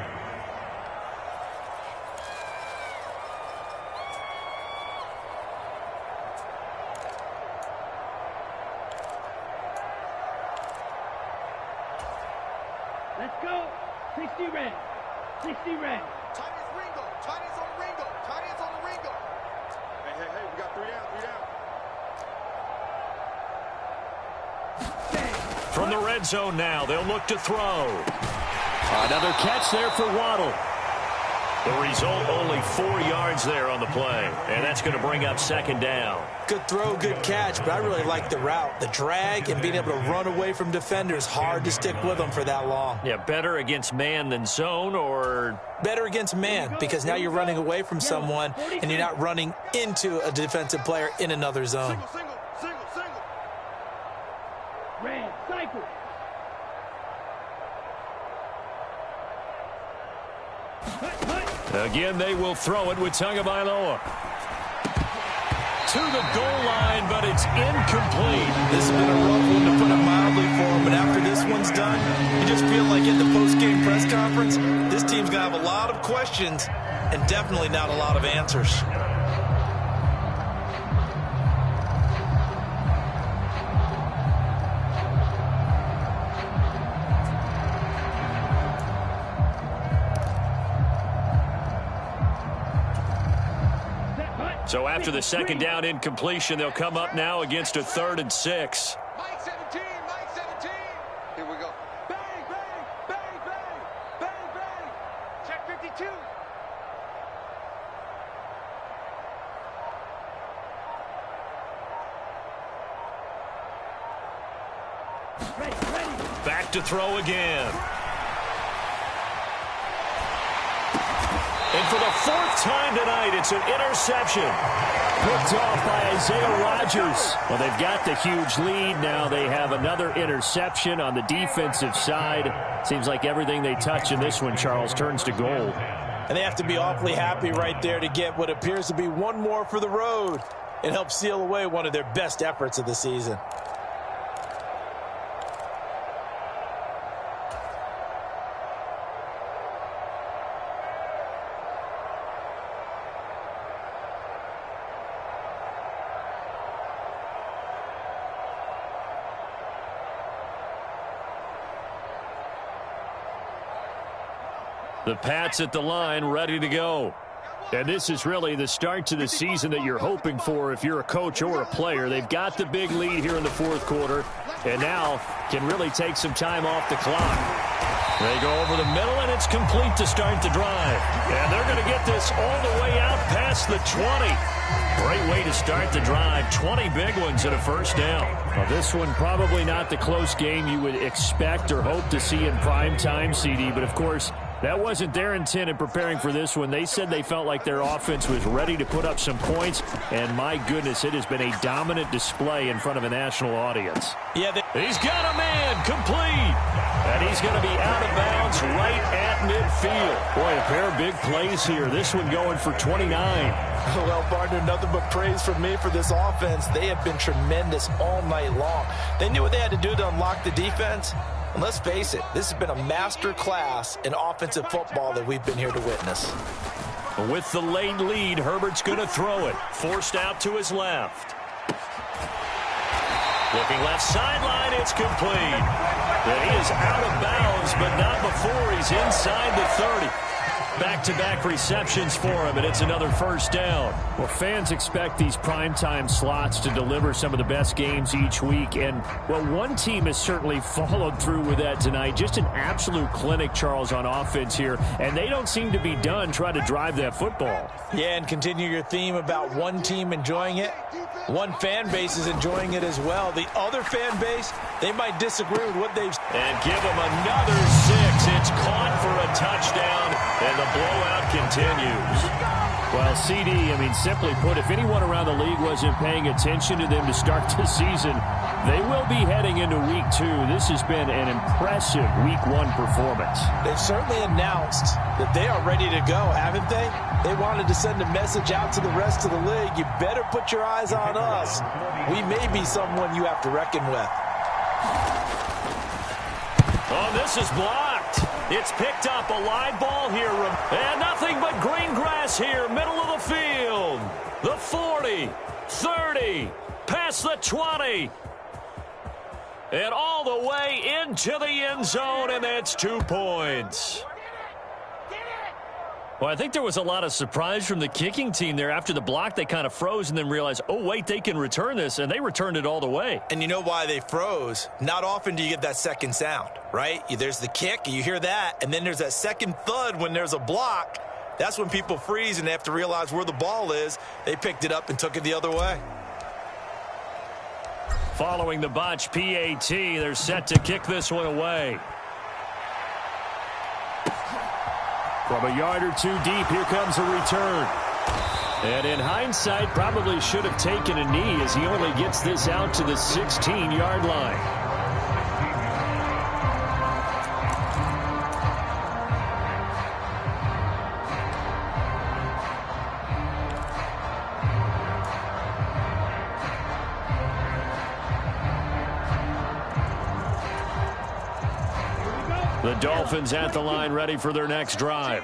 Let's go. 60 red. 60 red. Tight ends Ringo. Tight ends on Ringo. Tight ends on the Ringo. Hey, we got 3 down. 3 down. From the red zone now, they'll look to throw. Another catch there for Waddle. The result, only 4 yards there on the play, and that's going to bring up second down. Good throw, good catch, but I really like the route. The drag and being able to run away from defenders, hard to stick with them for that long. Yeah, better against man than zone, or Better against man, because now you're running away from someone and you're not running into a defensive player in another zone. Single. Red, cycle. again they will throw it with Tagovailoa. To the goal line, but it's incomplete. This has been a rough one, to put it mildly, for him, but after this one's done, you just feel like at the post-game press conference, this team's going to have a lot of questions and definitely not a lot of answers. So after the second down incompletion, they'll come up now against a 3rd and 6. Mike 17. Here we go. Bang, bang, bang, bang, bang, bang. Check 52. Ready. Back to throw again. And for the 4th time tonight, it's an interception. Picked off by Isaiah Rodgers. Well, they've got the huge lead. Now they have another interception on the defensive side. Seems like everything they touch in this one, Charles, turns to gold. And they have to be awfully happy right there to get what appears to be one more for the road and help seal away one of their best efforts of the season. The Pats at the line, ready to go. And this is really the start to the season that you're hoping for if you're a coach or a player. They've got the big lead here in the fourth quarter, and now can really take some time off the clock. They go over the middle, and it's complete to start the drive. And they're going to get this all the way out past the 20. Great way to start the drive. 20 big ones and a first down. Well, this one probably not the close game you would expect or hope to see in prime time, CD, but of course, that wasn't their intent in preparing for this one. They said they felt like their offense was ready to put up some points, and my goodness, it has been a dominant display in front of a national audience. Yeah, he's got a man complete, and he's going to be out of bounds right at midfield. Boy, a pair of big plays here. This one going for 29. Well, partner, nothing but praise from me for this offense. They have been tremendous all night long. They knew what they had to do to unlock the defense. And let's face it, this has been a master class in offensive football that we've been here to witness. With the late lead, Herbert's going to throw it. Forced out to his left. Looking left sideline, it's complete. And he is out of bounds, but not before he's inside the 30. Back-to-back receptions for him, and it's another first down. Well, fans expect these primetime slots to deliver some of the best games each week, and, well, one team has certainly followed through with that tonight. Just an absolute clinic, Charles, on offense here, and they don't seem to be done trying to drive that football. Yeah, and continue your theme about one team enjoying it. One fan base is enjoying it as well. The other fan base, they might disagree with what they've... And give them another 6. It's caught for a touchdown, and the blowout continues. Well, CD, I mean, simply put, if anyone around the league wasn't paying attention to them to start the season, they will be heading into week 2. This has been an impressive week 1 performance. They've certainly announced that they are ready to go, haven't they? They wanted to send a message out to the rest of the league. You better put your eyes on us. We may be someone you have to reckon with. Oh, this is blocked. It's picked up, a live ball here. And nothing but green grass here, middle of the field. The 40, 30, past the 20. And all the way into the end zone, and that's 2 points. Well, I think there was a lot of surprise from the kicking team there. After the block, they kind of froze and then realized, oh, wait, they can return this, and they returned it all the way. And you know why they froze? Not often do you get that second sound, right? There's the kick, you hear that, and then there's that second thud when there's a block. That's when people freeze and they have to realize where the ball is. They picked it up and took it the other way. Following the botch PAT, they're set to kick this one away. From a yard or 2 deep, here comes a return. And in hindsight, probably should have taken a knee as he only gets this out to the 16-yard line. The Dolphins at the line, ready for their next drive.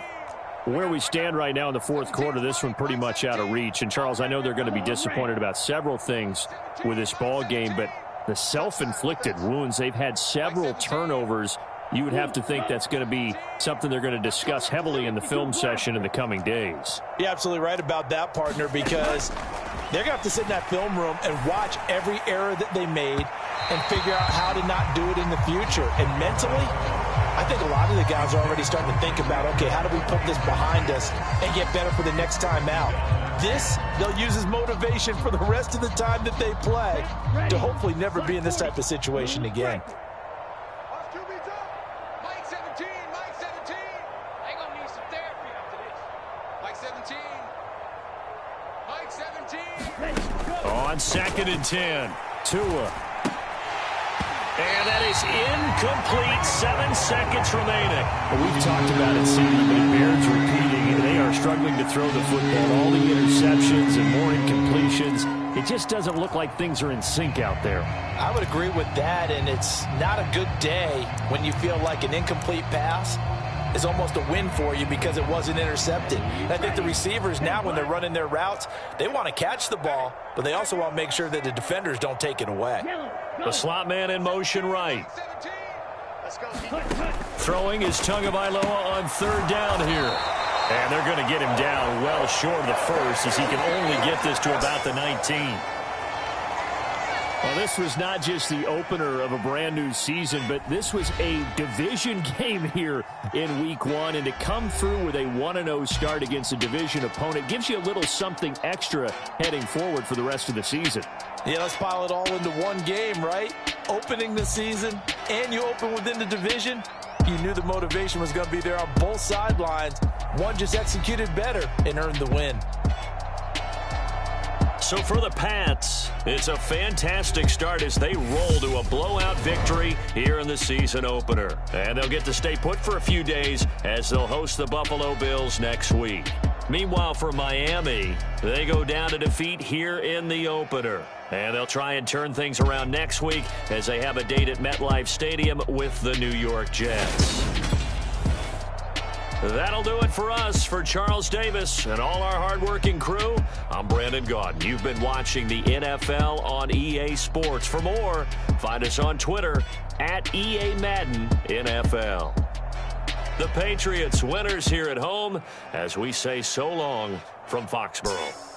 Where we stand right now in the fourth quarter, this one pretty much out of reach. And, Charles, I know they're going to be disappointed about several things with this ball game, but the self-inflicted wounds, they've had several turnovers. You would have to think that's going to be something they're going to discuss heavily in the film session in the coming days. You're absolutely right about that, partner, because they're going to have to sit in that film room and watch every error that they made and figure out how to not do it in the future. And mentally, I think a lot of the guys are already starting to think about, okay, how do we put this behind us and get better for the next time out? This, they'll use as motivation for the rest of the time that they play to hopefully never be in this type of situation again. Mike 17, Mike 17. They're going to need some therapy after this. Mike 17. Mike 17. On 2nd and 10, Tua. And that is incomplete. 7 seconds remaining. Well, we've talked about it, CD, but it bears repeating. They are struggling to throw the football. All the interceptions and more incompletions. It just doesn't look like things are in sync out there. I would agree with that, and it's not a good day when you feel like an incomplete pass is almost a win for you because it wasn't intercepted. And I think the receivers now, when they're running their routes, they want to catch the ball, but they also want to make sure that the defenders don't take it away. The slot man in motion right. Throwing is Tagovailoa on third down here. And they're going to get him down well short of the first as he can only get this to about the 19. Well, this was not just the opener of a brand new season, but this was a division game here in week one. And to come through with a 1-0 start against a division opponent gives you a little something extra heading forward for the rest of the season. Yeah, let's pile it all into one game, right? Opening the season, and you open within the division. You knew the motivation was going to be there on both sidelines. One just executed better and earned the win. So for the Pats, it's a fantastic start as they roll to a blowout victory here in the season opener. And they'll get to stay put for a few days as they'll host the Buffalo Bills next week. Meanwhile, for Miami, they go down to defeat here in the opener. And they'll try and turn things around next week as they have a date at MetLife Stadium with the New York Jets. That'll do it for us. For Charles Davis and all our hardworking crew, I'm Brandon Gaudin. You've been watching the NFL on EA Sports. For more, find us on Twitter at EA Madden NFL. The Patriots winners here at home as we say so long from Foxborough.